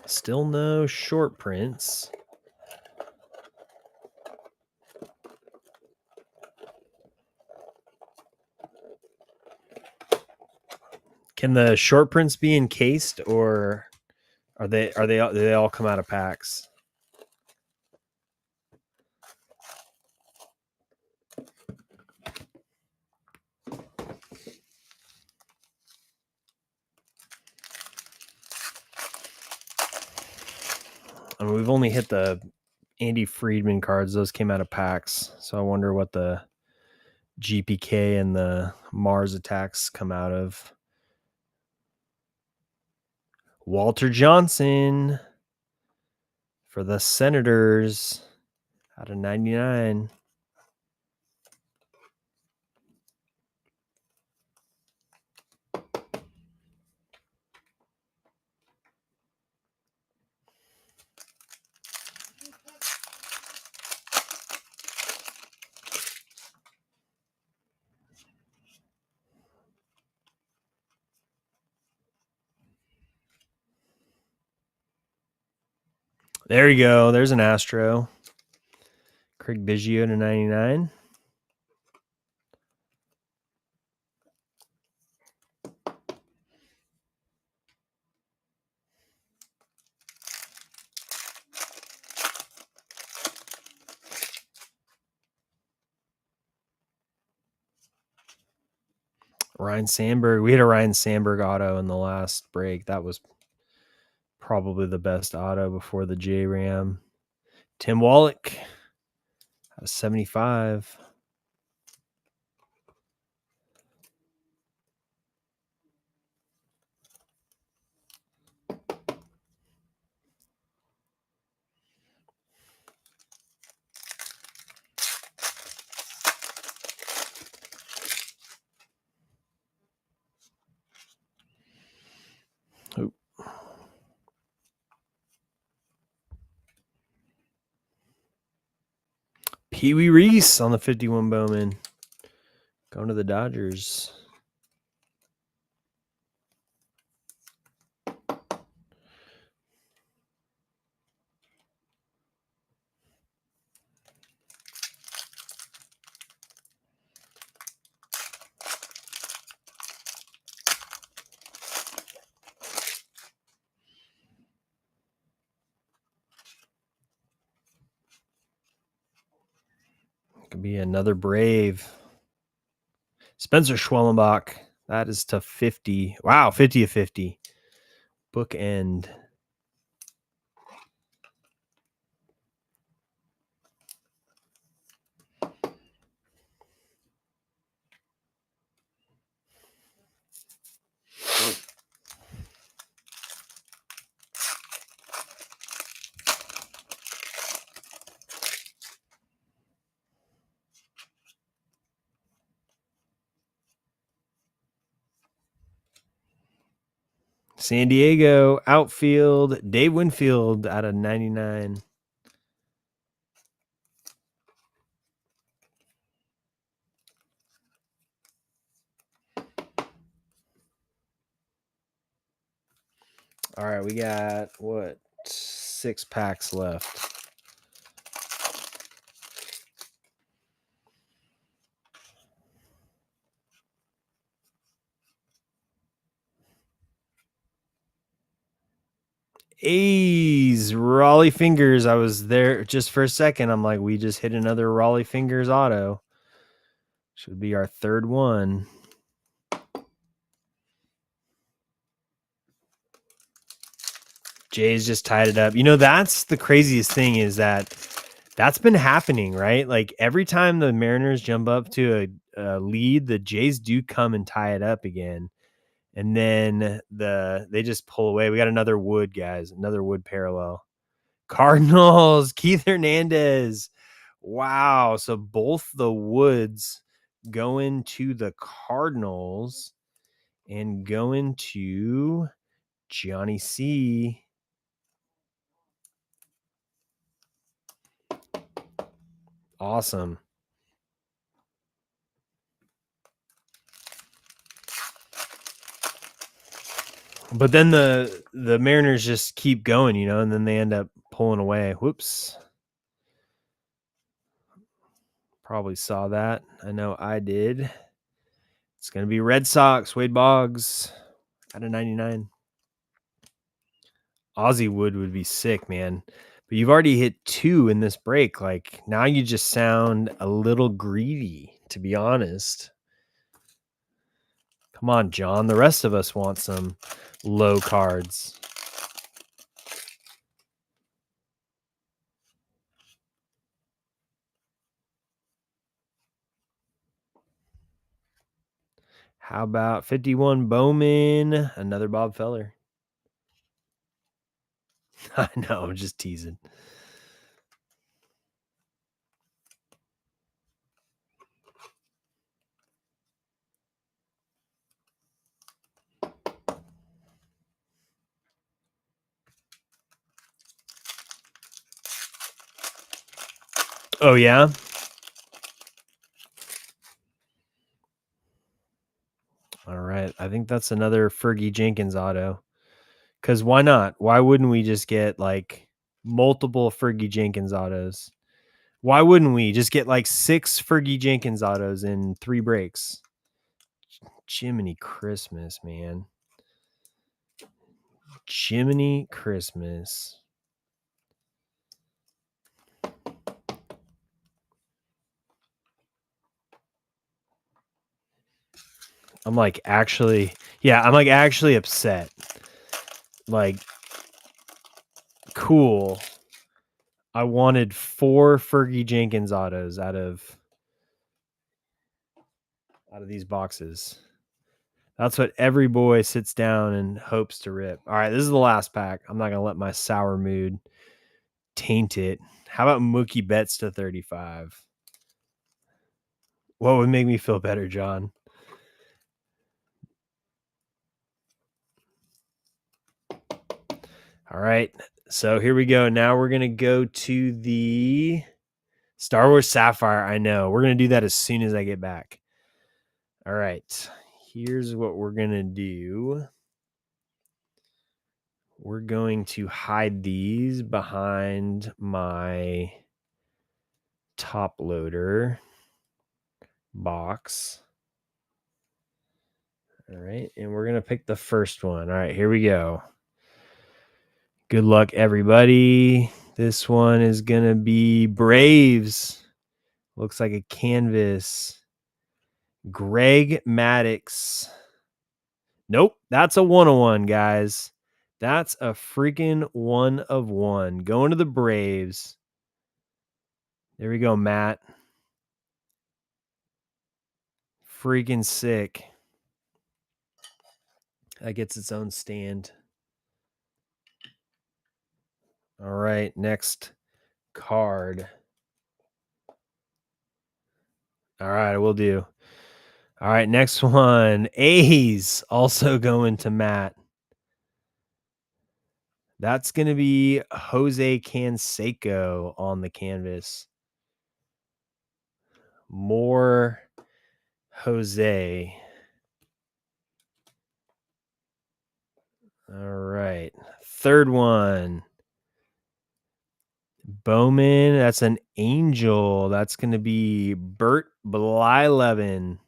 Still no short prints. Can the short prints be encased, or do they all come out of packs? I mean, we've only hit the Andy Friedman cards. Those came out of packs. So I wonder what the GPK and the Mars attacks come out of. Walter Johnson for the Senators out of 99. There you go. There's an Astro. Craig Biggio to 99. Ryan Sandberg. We had a Ryan Sandberg auto in the last break. That was probably the best auto before the J-Ram. Tim Wallach, 75. Oh. Pee Wee Reese on the 51 Bowman. Going to the Dodgers. Could be another Brave. Spencer Schwellenbach. That is to 50. Wow, 50 of 50. Bookend. San Diego outfield. Dave Winfield out of 99. All right, we got, 6 packs left. A's Raleigh Fingers. I was there just for a second. I'm like, we just hit another Raleigh Fingers auto. Should be our third one. Jay's just tied it up. You know, that's the craziest thing is that That's been happening, right? Like, every time the Mariners jump up to a lead, the Jays do come and tie it up again, and then they just pull away. We got another Wood, guys, another Wood parallel. Cardinals, Keith Hernandez. Wow, so both the Woods going to the Cardinals and going to Johnny C. Awesome. But then the Mariners just keep going, you know, and then they end up pulling away. Whoops. Probably saw that. I know I did. It's going to be Red Sox, Wade Boggs out of 99. Ozzie Wood would be sick, man. But you've already hit 2 in this break. Like, now you just sound a little greedy, to be honest. Come on, John. The rest of us want some low cards. How about 51 Bowman? Another Bob Feller. I know, I'm just teasing. Oh, yeah? All right. I think that's another Fergie Jenkins auto. Because why not? Why wouldn't we just get like multiple Fergie Jenkins autos? Why wouldn't we just get like 6 Fergie Jenkins autos in 3 breaks? Jiminy Christmas, man. Jiminy Christmas. I'm like actually upset. Like, cool. I wanted 4 Fergie Jenkins autos out of these boxes. That's what every boy sits down and hopes to rip. All right, this is the last pack. I'm not going to let my sour mood taint it. How about Mookie Betts to 35? What would make me feel better, John? All right, so here we go. Now we're going to go to the Star Wars Sapphire. I know. We're going to do that as soon as I get back. All right, here's what we're going to do. We're going to hide these behind my top loader box. All right, and we're going to pick the first one. All right, here we go. Good luck, everybody. This one is going to be Braves. Looks like a canvas. Greg Maddux. Nope, that's a 101, guys. That's a freaking 1 of 1. Going to the Braves. There we go, Matt. Freaking sick. That gets its own stand. All right, next card. All right, we'll do. All right, next one. A's also going to Matt. That's going to be Jose Canseco on the canvas. More Jose. All right. Third one. Bowman. That's an angel. That's going to be Bert Blyleven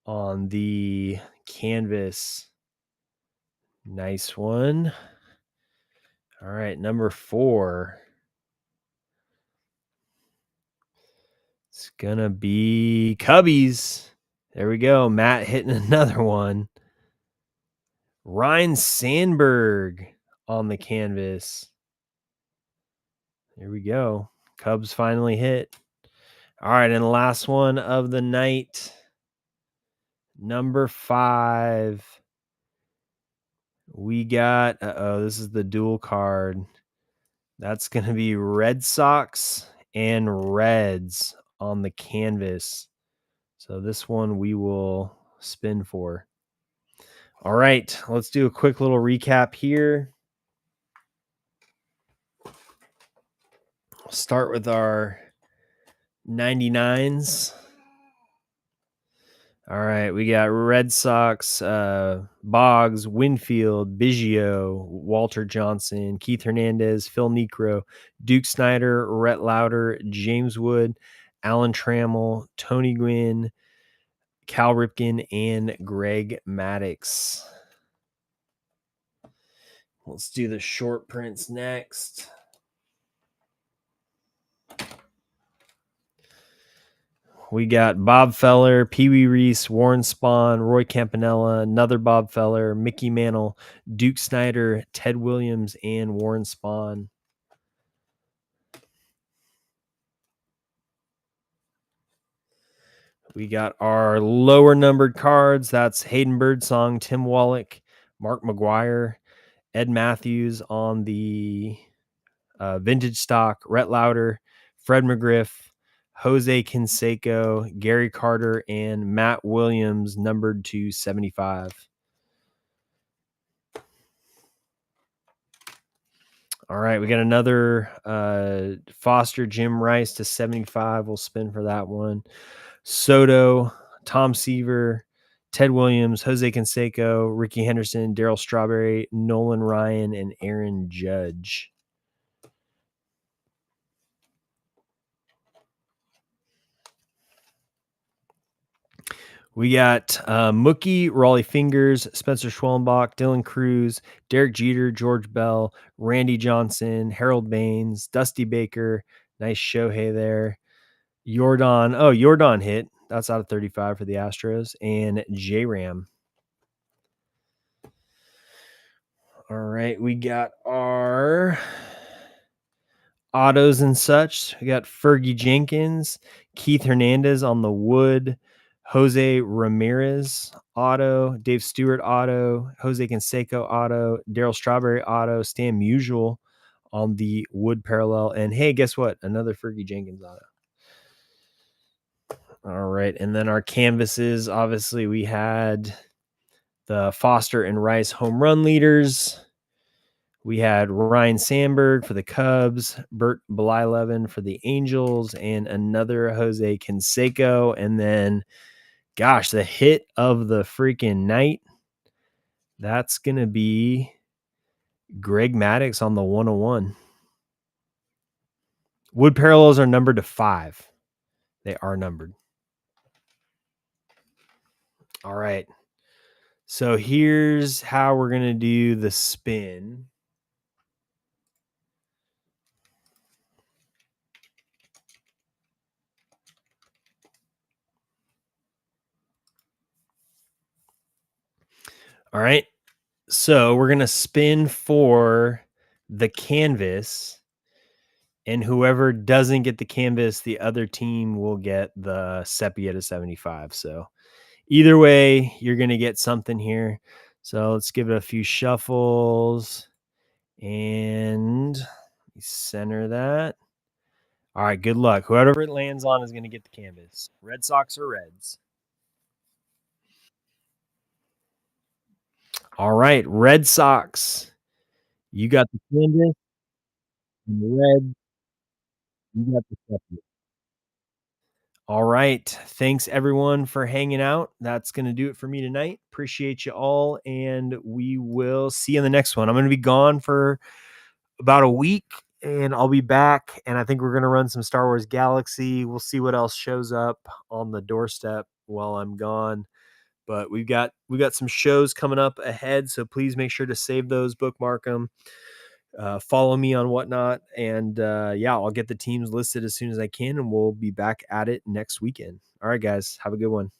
on the canvas. Nice one. All right. Number 4. It's going to be Cubbies. There we go. Matt hitting another one. Ryan Sandberg on the canvas. There we go. Cubs finally hit. All right, and the last one of the night, number 5. We got this is the dual card. That's going to be Red Sox and Reds on the canvas. So this one we will spin for. All right, let's do a quick little recap here. We'll start with our 99s. All right, we got Red Sox, Boggs, Winfield, Biggio, Walter Johnson, Keith Hernandez, Phil Niekro, Duke Snyder, Rhett Lauder, James Wood, Alan Trammell, Tony Gwynn, Cal Ripken, and Greg Maddux. Let's do the short prints next. We got Bob Feller, Pee Wee Reese, Warren Spahn, Roy Campanella, another Bob Feller, Mickey Mantle, Duke Snyder, Ted Williams, and Warren Spahn. We got our lower numbered cards. That's Hayden Birdsong, Tim Wallach, Mark McGuire, Ed Matthews on the vintage stock, Rhett Lauder, Fred McGriff, Jose Canseco, Gary Carter, and Matt Williams, numbered to 75. All right, we got another Foster Jim Rice to 75. We'll spin for that one. Soto, Tom Seaver, Ted Williams, Jose Canseco, Ricky Henderson, Darryl Strawberry, Nolan Ryan, and Aaron Judge. We got Mookie, Raleigh Fingers, Spencer Schwellenbach, Dylan Cruz, Derek Jeter, George Bell, Randy Johnson, Harold Baines, Dusty Baker. Nice Shohei there. Jordan hit. That's out of 35 for the Astros. And J-Ram. All right, we got our autos and such. We got Fergie Jenkins, Keith Hernandez on the wood, Jose Ramirez auto, Dave Stewart auto, Jose Canseco auto, Darryl Strawberry auto, Stan Musial on the wood parallel. And hey, guess what? Another Fergie Jenkins auto. All right, and then our canvases, obviously we had the Foster and Rice home run leaders. We had Ryan Sandberg for the Cubs, Bert Blyleven for the Angels, and another Jose Canseco. And then, gosh, the hit of the freaking night, that's going to be Greg Maddux on the 101. Wood parallels are numbered to 5. They are numbered. All right. So here's how we're going to do the spin. All right. So we're going to spin for the canvas, and whoever doesn't get the canvas, the other team will get the sepia to 75. So either way, you're going to get something here. So let's give it a few shuffles and center that. All right, good luck. Whoever it lands on is going to get the canvas. Red Sox or Reds? All right, Red Sox. You got the canvas. And the Reds, you got the sepia. All right. Thanks everyone for hanging out. That's going to do it for me tonight. Appreciate you all. And we will see you in the next one. I'm going to be gone for about a week and I'll be back. And I think we're going to run some Star Wars Galaxy. We'll see what else shows up on the doorstep while I'm gone. But we got some shows coming up ahead. So please make sure to save those, bookmark them. Follow me on whatnot, and yeah, I'll get the teams listed as soon as I can, and we'll be back at it next weekend. All right, guys, have a good one.